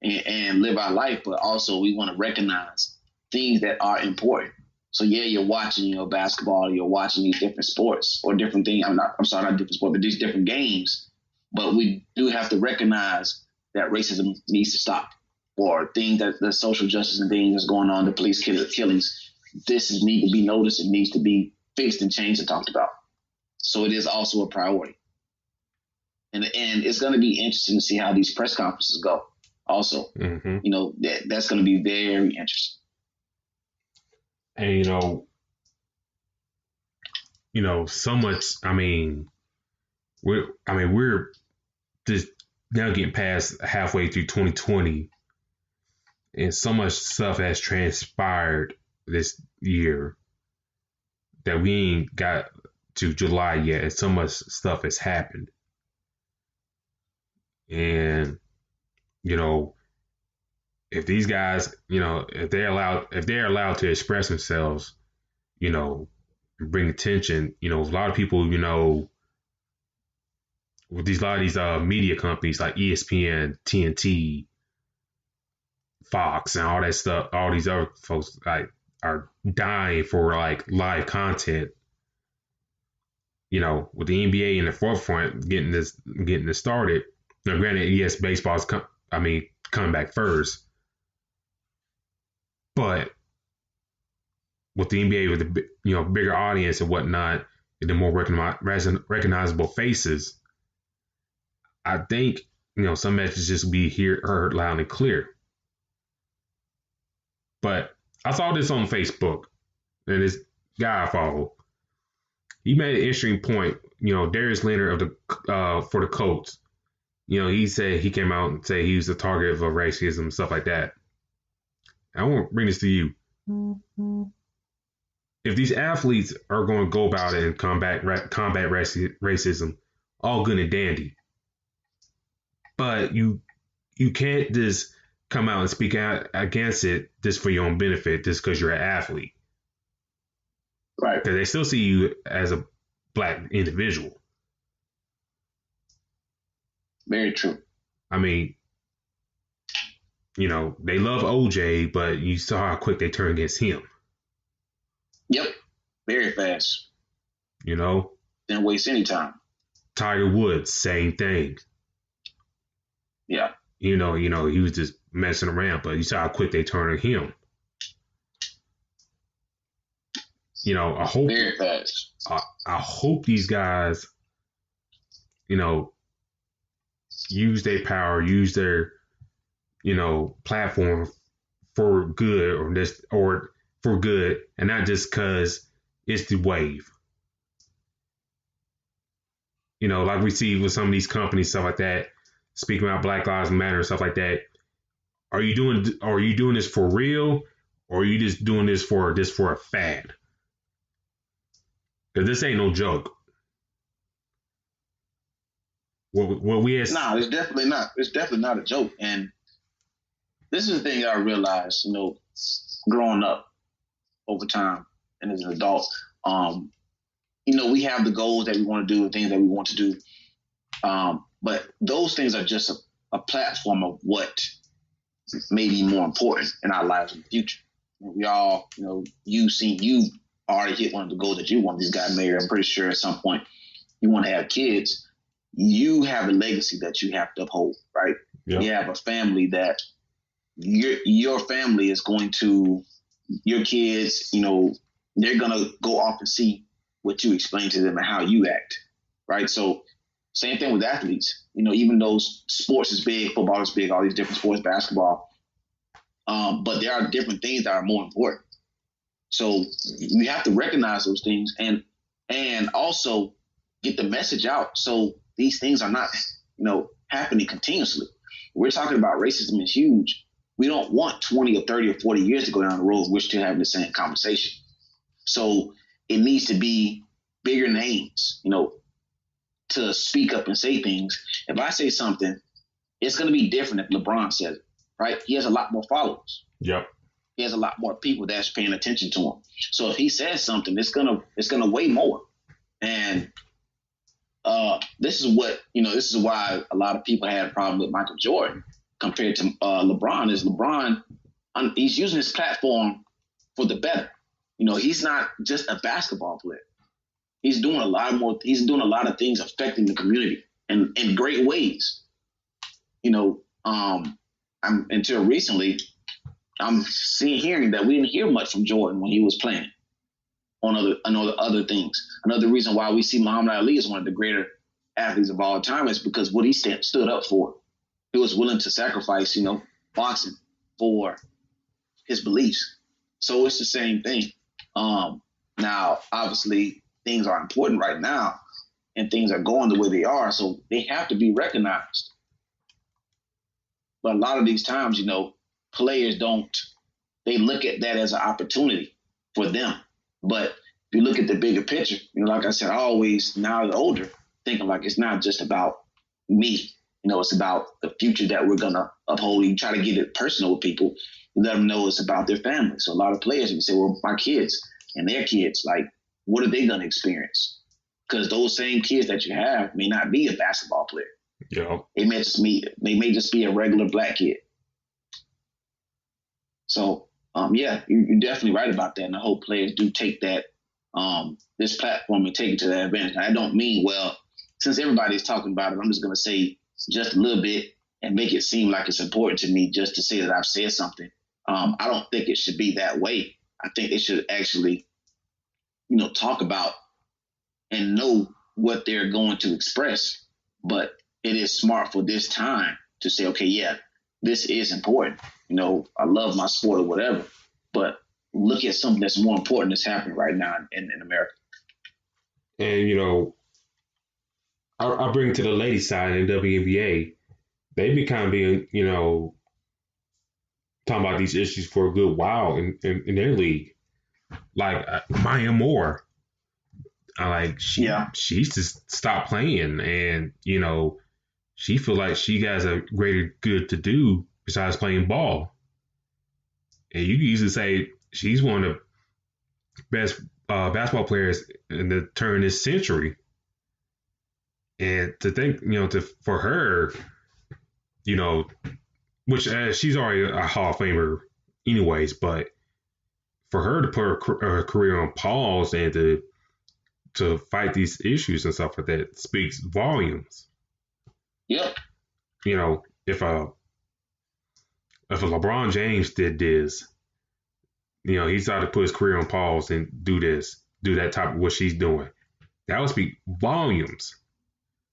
and live our life, but also we want to recognize things that are important. So yeah, you're watching, basketball, you're watching these different sports or different things. Not different sports, but these different games. But we do have to recognize that racism needs to stop, or things that the social justice and things that's going on, the police killings. This need to be noticed. It needs to be fixed and changed and talked about. So it is also a priority. And it's going to be interesting to see how these press conferences go. Also, that's going to be very interesting. And so much. We're just now getting past halfway through 2020, and so much stuff has transpired this year that we ain't got to July yet, and so much stuff has happened. And if these guys, if they're allowed to express themselves, bring attention, a lot of people, with a lot of these media companies like ESPN, TNT, Fox, and all that stuff, all these other folks like are dying for like live content. With the NBA in the forefront getting this started. Now, granted, yes, baseball's coming back first, but with the NBA with the bigger audience and whatnot, and the more recognizable faces, I think some messages will be heard loud and clear. But I saw this on Facebook, and this guy I follow, he made an interesting point. Darius Leonard of the for the Colts, he said he came out and said he was the target of racism and stuff like that. I want to bring this to you. Mm-hmm. If these athletes are going to go about it and combat racism, all good and dandy. But you can't just come out and speak out against it just for your own benefit, just because you're an athlete. Right. Because they still see you as a black individual. Very true. They love OJ, but you saw how quick they turned against him. Yep. Very fast. Didn't waste any time. Tiger Woods, same thing. Yeah. He was just messing around, but you saw how quick they turned on him. I hope very fast. I hope these guys, use their power, use their, platform for good or for good, and not just because it's the wave. Like we see with some of these companies, stuff like that, speaking about Black Lives Matter and stuff like that. Are you doing this for real, or are you just doing this for a fad? Because this ain't no joke. What we as it's definitely not. It's definitely not a joke. And this is the thing I realized, growing up over time and as an adult. We have the goals that we want to do, the things that we want to do. But those things are just a platform of what may be more important in our lives in the future. We all, you already hit one of the goals that you want. These guys married. I'm pretty sure at some point you want to have kids. You have a legacy that you have to uphold, right? Yep. You have a family that your family is going to, your kids, they're going to go off and see what you explain to them and how you act, right? So same thing with athletes. Even though sports is big, football is big, all these different sports, basketball, but there are different things that are more important. So you have to recognize those things and also get the message out. So these things are not, happening continuously. We're talking about racism is huge. We don't want 20 or 30 or 40 years to go down the road. We're still having the same conversation. So it needs to be bigger names, to speak up and say things. If I say something, it's going to be different if LeBron says it, right? He has a lot more followers. Yep. He has a lot more people that's paying attention to him. So if he says something, it's gonna weigh more. And this is why a lot of people had a problem with Michael Jordan compared to LeBron. Is LeBron, he's using his platform for the better. He's not just a basketball player. He's doing a lot more. He's doing a lot of things affecting the community in great ways. Until recently, I'm hearing that we didn't hear much from Jordan when he was playing on other things. Another reason why we see Muhammad Ali as one of the greater athletes of all time is because what he stood up for. He was willing to sacrifice, boxing for his beliefs. So it's the same thing. Now, obviously, things are important right now and things are going the way they are. So they have to be recognized. But a lot of these times, you know, players don't, they look at that as an opportunity for them. But if you look at the bigger picture, you know, like I said, I always, now as older, thinking like it's not just about me. You know, it's about the future that we're going to uphold. You try to get it personal with people. You let them know it's about their family. So a lot of players can say, well, my kids and their kids, like, what are they going to experience? Because those same kids that you have may not be a basketball player. Yeah. They may just be a regular black kid. So, yeah, you're definitely right about that. And I hope players do take that, this platform and take it to their advantage. And I don't mean, well, since everybody's talking about it, I'm just going to say just a little bit and make it seem like it's important to me just to say that I've said something. I don't think it should be that way. I think they should actually, you know, talk about and know what they're going to express. But it is smart for this time to say, okay, yeah, this is important. You know, I love my sport or whatever, but look at something that's more important that's happening right now in America. And, you know, I'll bring it to the ladies' side in WNBA. They've been kind of being, you know, talking about these issues for a good while in their league. Like Maya Moore, she just stopped playing, and you know, she feel like she has a greater good to do besides playing ball. And you can easily say she's one of the best basketball players in the turn of this century. And to think, you know, for her, you know, which she's already a Hall of Famer anyways, but for her to put her career on pause and to fight these issues and stuff like that speaks volumes. Yep. You know, if a LeBron James did this, you know, he decided to put his career on pause and do that type of what she's doing, that would speak volumes.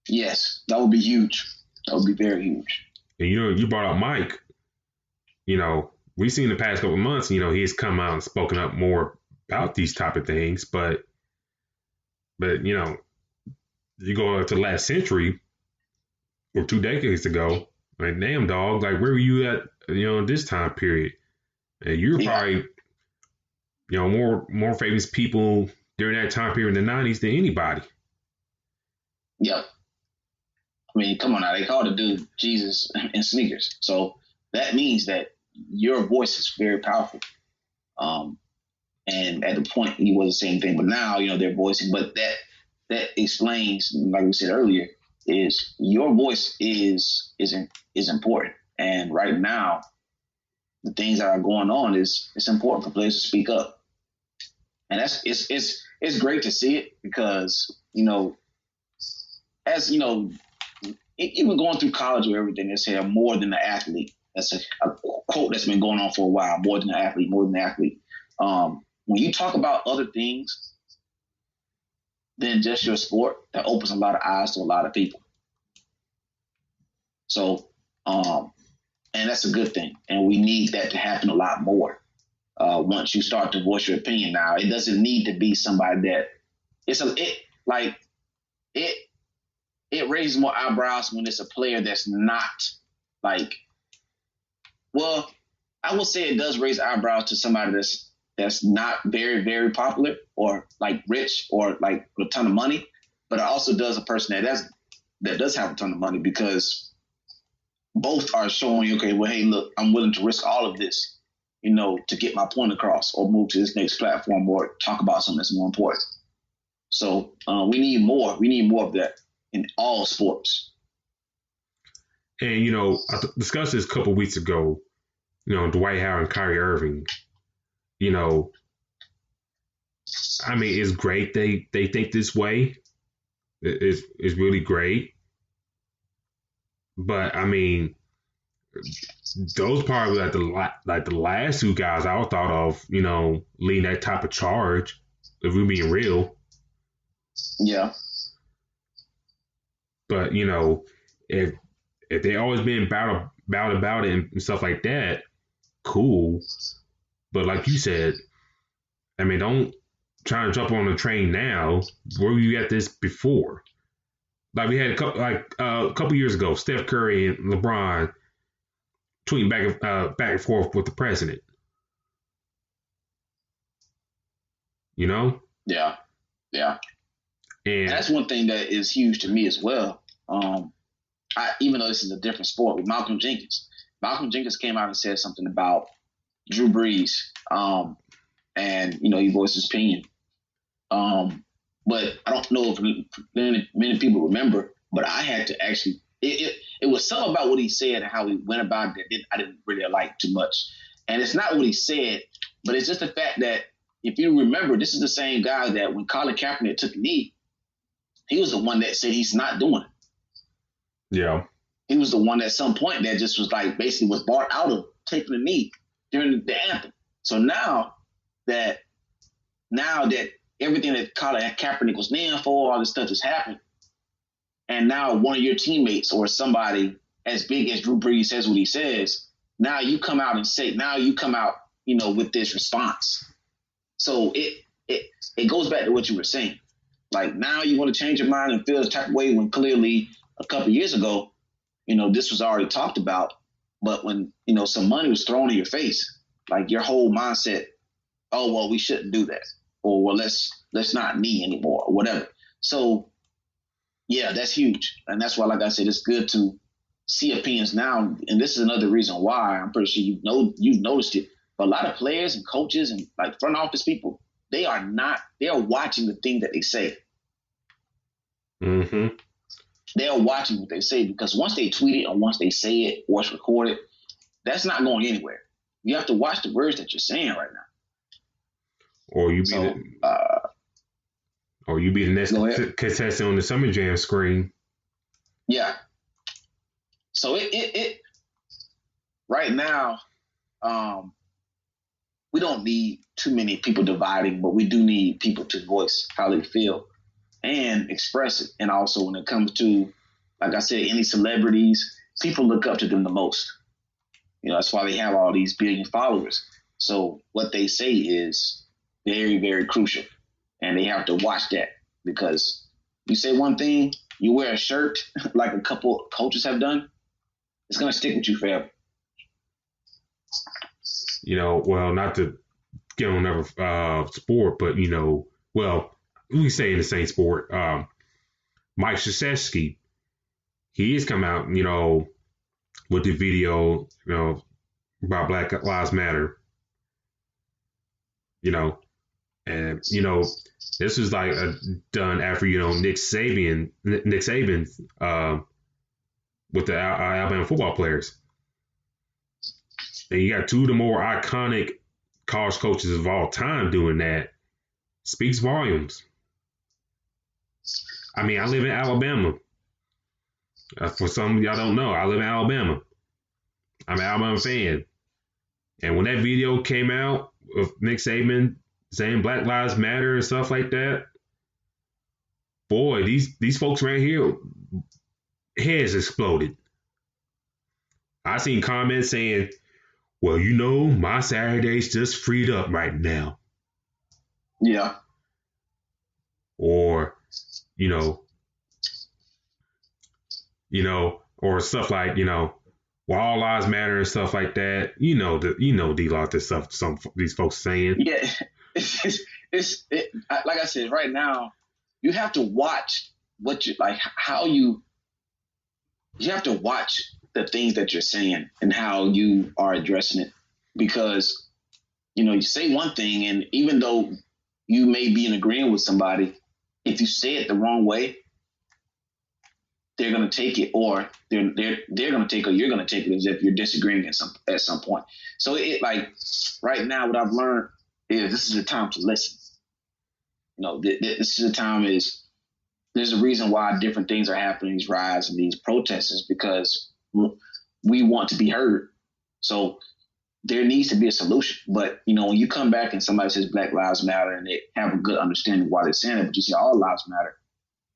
Yes, that would be huge. That would be very huge. And you know, you brought up Mike. You know, we've seen the past couple of months, you know, he's come out and spoken up more about these type of things, but you know, you go to last century or 2 decades ago, like damn dog, like where were you at, you know, this time period? And you're probably, you know, more famous people during that time period in the 90s than anybody. Yep. I mean, come on now. They called the dude Jesus in sneakers. So that means that your voice is very powerful. And at the point, he wasn't saying anything. But now, you know, they're voicing. But that explains, like we said earlier, is your voice is important. And right now, the things that are going on it's important for players to speak up. And it's great to see it because, you know, as you know, even going through college or everything, they say more than the athlete. That's a quote that's been going on for a while. More than the athlete, more than the athlete. When you talk about other things than just your sport, that opens a lot of eyes to a lot of people. So, and that's a good thing. And we need that to happen a lot more. Once you start to voice your opinion now, it doesn't need to be somebody that it raises more eyebrows when it's a player that's not like, well, I would say it does raise eyebrows to somebody that's not very, very popular or like rich or like with a ton of money, but it also does a person that does have a ton of money because both are showing, okay, well, hey, look, I'm willing to risk all of this, you know, to get my point across or move to this next platform or talk about something that's more important. So we need more. We need more of that in all sports. And, you know, I discussed this a couple of weeks ago, you know, Dwight Howard and Kyrie Irving. You know, I mean, it's great they think this way. It's really great. But, I mean, those probably like the last two guys I would thought of, you know, leading that type of charge, if we're being real. Yeah. But, you know, if they always been about it and stuff like that, cool. But like you said, I mean, don't trying to jump on the train now. Where were you at this before? Like we had a couple years ago, Steph Curry and LeBron tweeting back and forth with the president. You know? Yeah. And that's one thing that is huge to me as well. Even though this is a different sport, with Malcolm Jenkins came out and said something about Drew Brees, and he voiced his opinion. But I don't know if many people remember, but I had to actually. It was something about what he said and how he went about it that I didn't really like too much. And it's not what he said, but it's just the fact that if you remember, this is the same guy that when Colin Kaepernick took a knee, he was the one that said he's not doing it. Yeah. He was the one at some point that just was like basically was bought out of taking a knee during the anthem. So now that everything that Colin Kaepernick was kneeling for, all this stuff has happened, and now one of your teammates or somebody as big as Drew Brees says what he says, now you come out with this response. So it goes back to what you were saying. Like now you want to change your mind and feel this type of way when clearly a couple of years ago, this was already talked about. But when, some money was thrown in your face, like your whole mindset, oh, well, we shouldn't do that. Or, well, let's not knee anymore or whatever. So, yeah, that's huge. And that's why, like I said, it's good to see opinions now. And this is another reason why I'm pretty sure you've noticed it. But a lot of players and coaches and like front office people, they are watching the thing that they say. Mm-hmm. They are watching what they say because once they tweet it or once they say it or it's recorded, that's not going anywhere. You have to watch the words that you're saying right now. Or you be the next contestant on the Summer Jam screen. Yeah. So it right now, we don't need too many people dividing, but we do need people to voice how they feel and express it. And also when it comes to, like I said, any celebrities, people look up to them the most. That's why they have all these billion followers. So what they say is very, very crucial. And they have to watch that because you say one thing, you wear a shirt like a couple coaches have done, it's going to stick with you forever. Well, not to get on another sport, but, we say in the same sport, Mike Krzyzewski, he has come out, with the video, about Black Lives Matter, and, this was like done after, Nick Saban, with the Alabama football players. And you got two of the more iconic college coaches of all time doing that. Speaks volumes. I mean, I live in Alabama. For some of y'all don't know, I live in Alabama. I'm an Alabama fan. And when that video came out of Nick Saban saying Black Lives Matter and stuff like that, boy, these folks right here, heads exploded. I seen comments saying, well, my Saturday's just freed up right now. Yeah. Or, or stuff like, well, all lives matter and stuff like that. D-Lot, this stuff these folks saying. Yeah. It's like I said, right now, you have to watch you have to watch the things that you're saying and how you are addressing it, because you say one thing, and even though you may be in agreement with somebody, if you say it the wrong way, they're going to take it, or they're going to take, or you're going to take it as if you're disagreeing at some point. So right now, what I've learned is this is the time to listen. This is the time there's a reason why different things are happening, these riots and these protests, is because we want to be heard. So there needs to be a solution. But, when you come back and somebody says Black Lives Matter and they have a good understanding why they're saying it, but you say all lives matter,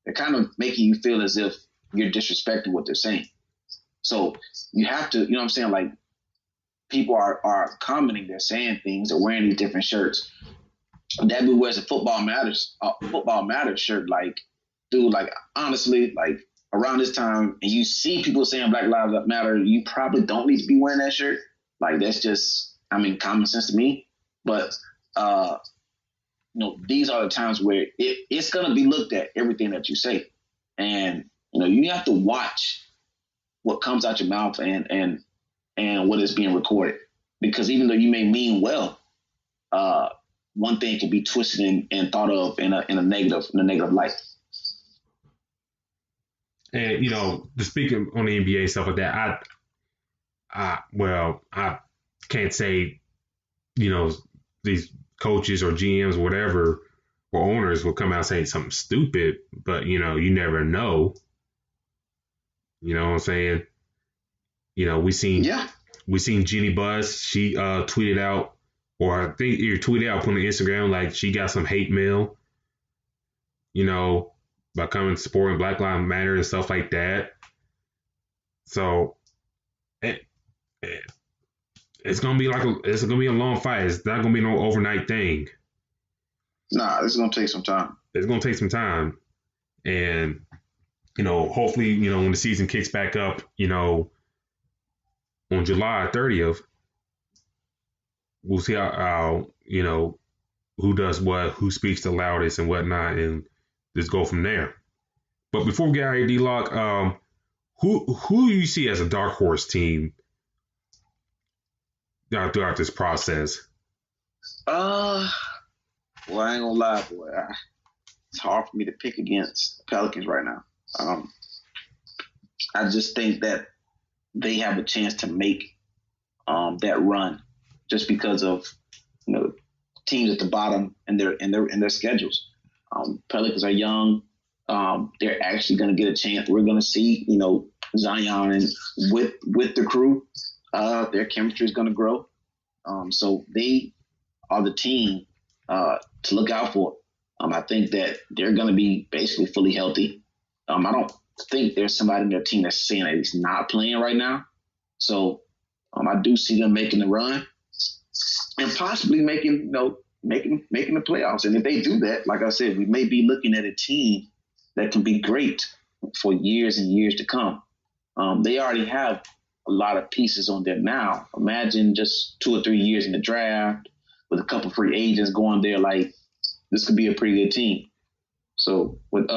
they're kind of making you feel as if you're disrespecting what they're saying. So you have to, what I'm saying? Like, people are commenting, they're saying things, they're wearing these different shirts. that dude wears a football matters shirt. Like, dude, like honestly, like around this time, and you see people saying Black Lives Matter, you probably don't need to be wearing that shirt. Like that's just, I mean, common sense to me. But these are the times where it's gonna be looked at everything that you say, and you have to watch what comes out your mouth and what is being recorded, because even though you may mean well, one thing can be twisted and thought of in a negative light. And to speak on the NBA stuff like that, I can't say these coaches or GMs or whatever or owners will come out saying something stupid, but you never know. You know what I'm saying? We seen Jeannie Buss. She tweeted out, or I think you tweeted out, put on Instagram like she got some hate mail. By coming supporting Black Lives Matter and stuff like that. So it's gonna be a long fight. It's not gonna be no overnight thing. Nah, it's gonna take some time. It's gonna take some time, and hopefully, when the season kicks back up, on July 30th, we'll see how who does what, who speaks the loudest and whatnot, and just go from there. But before we get out of here, D-Lock, who do you see as a dark horse team throughout this process? Well, I ain't gonna lie, boy. It's hard for me to pick against the Pelicans right now. I just think that they have a chance to make that run just because of teams at the bottom and their schedules. Pelicans are young. They're actually going to get a chance. We're going to see Zion and with the crew, their chemistry is going to grow. So they are the team to look out for. I think that they're going to be basically fully healthy. I don't think there's somebody in their team that's saying that he's not playing right now. So I do see them making the run and possibly making the playoffs. And if they do that, like I said, we may be looking at a team that can be great for years and years to come. They already have a lot of pieces on there now. Imagine just 2 or 3 years in the draft with a couple free agents going there. Like, this could be a pretty good team. So what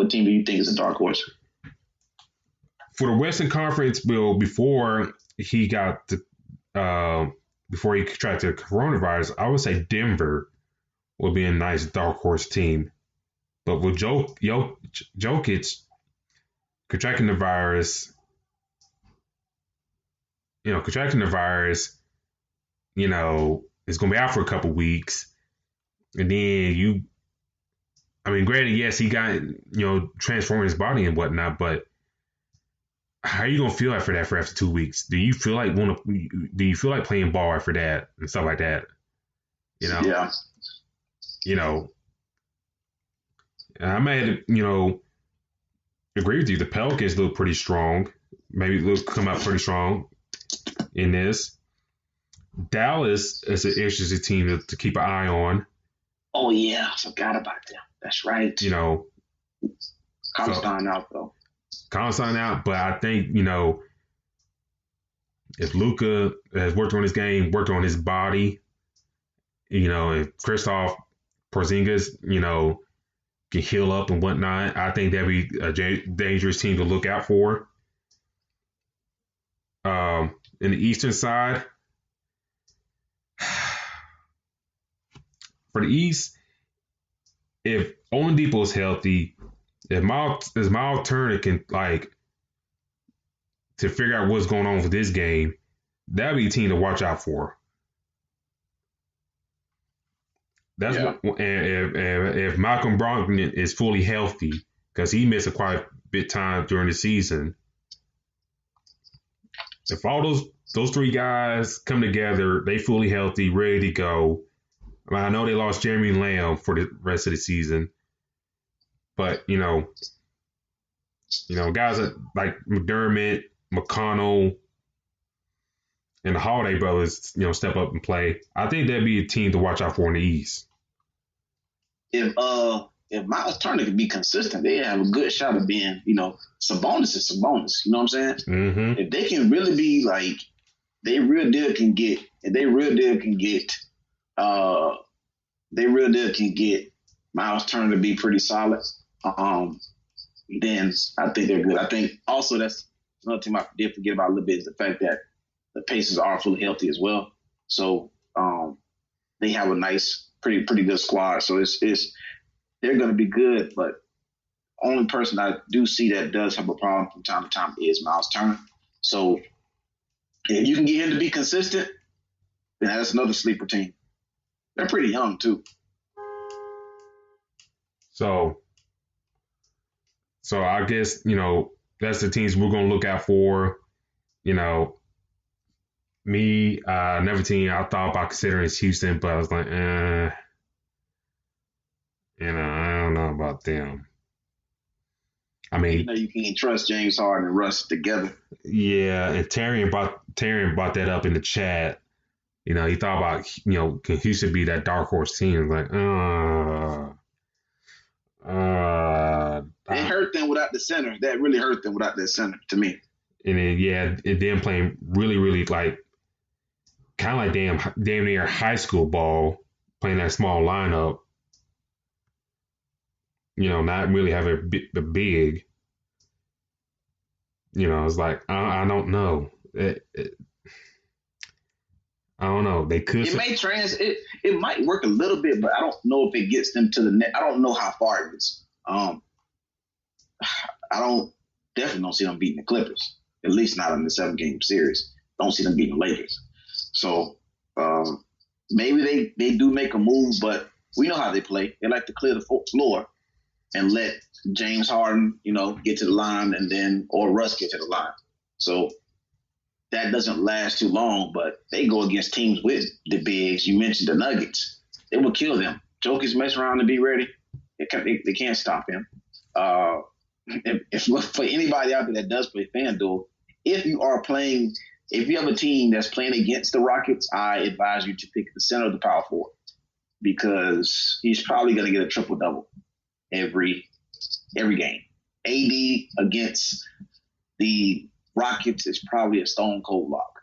team do you think is a dark horse? For the Western Conference, Bill, before he contracted coronavirus, I would say Denver would be a nice dark horse team. But with Jokic contracting the virus, is going to be out for a couple weeks. And then granted, yes, he got, transforming his body and whatnot, but how are you going to feel after 2 weeks? Do you feel like playing ball after that and stuff like that? Yeah. I might, agree with you. The Pelicans look pretty strong. Maybe they'll come out pretty strong in this. Dallas is an interesting team to keep an eye on. Oh, yeah. I forgot about them. That's right. Collinston out, though. Collinston out, but I think, if Luka has worked on his game, worked on his body, if Kristaps Porzingis, can heal up and whatnot, I think that'd be a dangerous team to look out for. In the Eastern side, for the East, if Oladipo is healthy, if Miles Turner can to figure out what's going on with this game, that'd be a team to watch out for. That's what, and if Malcolm Brogdon is fully healthy, because he missed a quite bit time during the season. If all those three guys come together, they fully healthy, ready to go. I know they lost Jeremy Lamb for the rest of the season, but guys like McDermott, McConnell, and the Holiday brothers, step up and play. I think that'd be a team to watch out for in the East. if Miles Turner could be consistent, they have a good shot of being, Sabonis is Sabonis. You know what I'm saying? Mm-hmm. If they can really be like, they real deal can get Miles Turner to be pretty solid. Then I think they're good. I think also that's another thing I did forget about a little bit is the fact that the Pacers are fully healthy as well. So they have a nice, pretty good squad. So it's they're going to be good. But only person I do see that does have a problem from time to time is Miles Turner. So if you can get him to be consistent, then that's another sleeper team. They're pretty young too. So I guess, that's the teams we're going to look out for. Me, another team I thought about considering is Houston, but I was like, I don't know about them. I mean, you can't trust James Harden and Russ together. Yeah, and Tarian brought that up in the chat. He thought about, can Houston be that dark horse team? Like, it hurt them without the center. That really hurt them without that center to me. And then and then playing really, really like kind of like damn near high school ball, playing that small lineup. Not really having a big. It's like I don't know. I don't know. They could. It may it might work a little bit, but I don't know if it gets them to the net. I don't know how far it is. I definitely don't see them beating the Clippers. At least not in the 7-game series. Don't see them beating the Lakers. So maybe they do make a move, but we know how they play. They like to clear the floor and let James Harden, get to the line or Russ get to the line. So that doesn't last too long, but they go against teams with the bigs. You mentioned the Nuggets. It will kill them. Jokic mess around to be ready. They can't stop him. If for anybody out there that does play FanDuel, if you have a team that's playing against the Rockets, I advise you to pick the center of the power forward because he's probably going to get a triple-double every game. AD against the Rockets is probably a stone cold lock.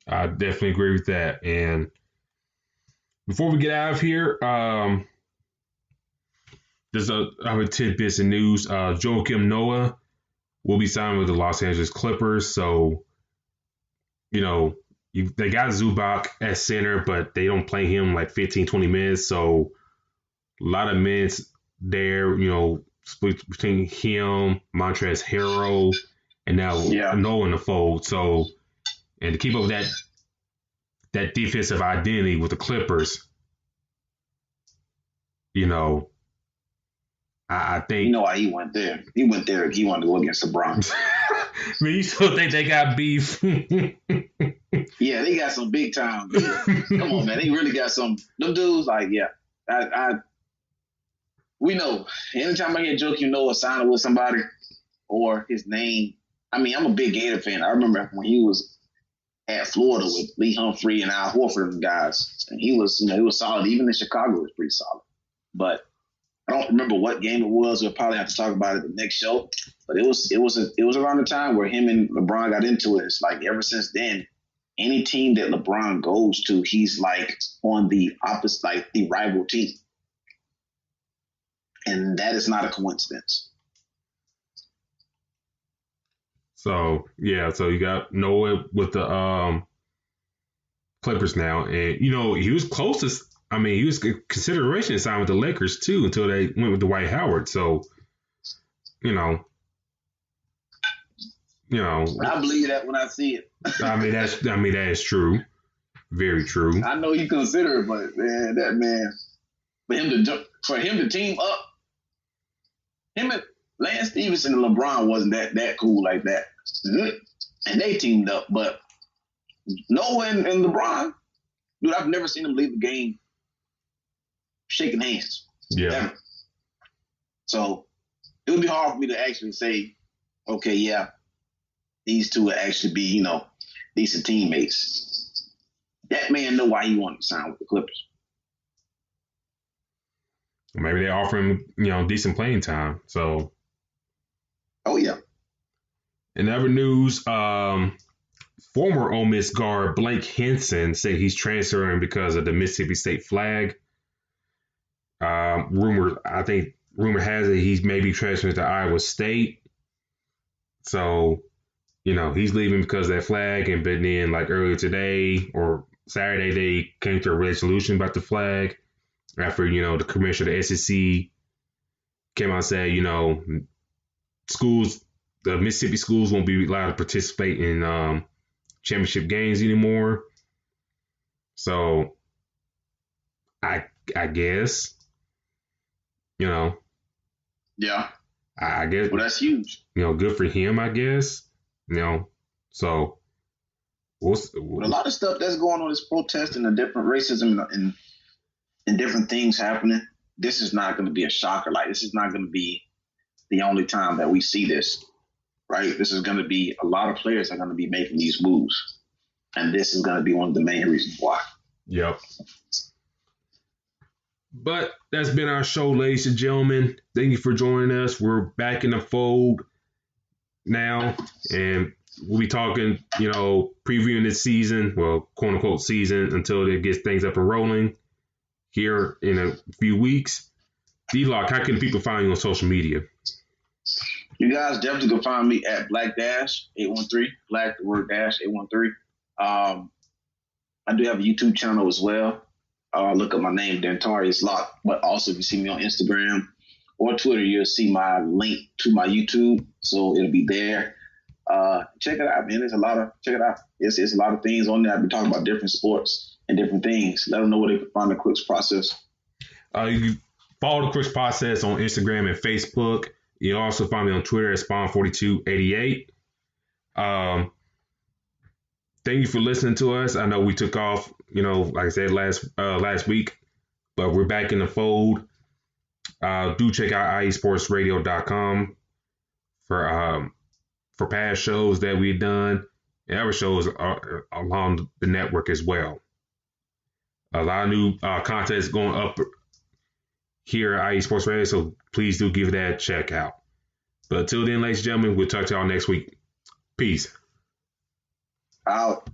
I definitely agree with that. And before we get out of here, there's other tidbits of news. Joakim Noah will be signed with the Los Angeles Clippers. So, they got Zubac at center, but they don't play him like 15, 20 minutes. So a lot of minutes there, split between him, Montrezl Harrell, and now Noah in the fold. So, and to keep up that defensive identity with the Clippers, I think. You know why he went there? He went there. He wanted to go against LeBron. I mean, you still think they got beef? Yeah, they got some big time beef. Come on, man. They really got some. Them dudes, like, yeah. We know. Anytime I hear Joakim Noah signing with somebody or his name, I mean, I'm a big Gator fan. I remember when he was at Florida with Lee Humphrey and Al Horford and guys, and he was solid. Even in Chicago, he was pretty solid. But I don't remember what game it was. We'll probably have to talk about it the next show. But it was around the time where him and LeBron got into it. It's like ever since then, any team that LeBron goes to, he's like on the opposite, like the rival team. And that is not a coincidence. So you got Noah with the Clippers now, and he was closest. I mean, he was consideration to sign with the Lakers too until they went with Dwight Howard. So, I believe that when I see it. that is true, very true. I know you consider it, but man, that man, for him to team up, him and Lance Stevenson and LeBron wasn't that cool like that, and they teamed up. But Noah and LeBron, dude, I've never seen them leave the game shaking hands. Yeah. Ever. So it would be hard for me to actually say, okay, yeah, these two would actually be, decent teammates. That man know why he wanted to sign with the Clippers. Maybe they offer him, decent playing time. So, Oh yeah. in other news, former Ole Miss guard Blake Henson said he's transferring because of the Mississippi State flag. Rumor has it he's maybe transferring to Iowa State. So, he's leaving because of that flag. But then, like earlier today or Saturday, they came to a resolution about the flag after, the commissioner of the SEC came out and said, schools, the Mississippi schools won't be allowed to participate in championship games anymore. So, I guess, Yeah. I guess. Well, that's huge. Good for him, I guess. So But a lot of stuff that's going on is protesting and different racism and different things happening. This is not going to be a shocker. Like, this is not going to be the only time that we see this, right? This is going to be a lot of players are going to be making these moves. And this is going to be one of the main reasons why. Yep. But that's been our show, ladies and gentlemen. Thank you for joining us. We're back in the fold now, and we'll be talking, previewing this season, well, quote unquote season, until it gets things up and rolling here in a few weeks. D-Lock, how can people find you on social media? You guys definitely can find me at Black-813, Black the word dash 813. I do have a YouTube channel as well. Look up my name, Dentarius Lock. But also, if you see me on Instagram or Twitter, you'll see my link to my YouTube, so it'll be there. Check it out, man. Check it out. It's a lot of things on there. I've been talking about different sports and different things. Let them know where they can find the Crooks Process. You can follow the Crooks Process on Instagram and Facebook. You can also find me on Twitter at Spawn4288. Thank you for listening to us. I know we took off, like I said last week, but we're back in the fold. Do check out iesportsradio.com for past shows that we've done and other shows along the network as well. A lot of new content is going up here at IE Sports Radio, so please do give that a check out. But until then, ladies and gentlemen, we'll talk to y'all next week. Peace. Out.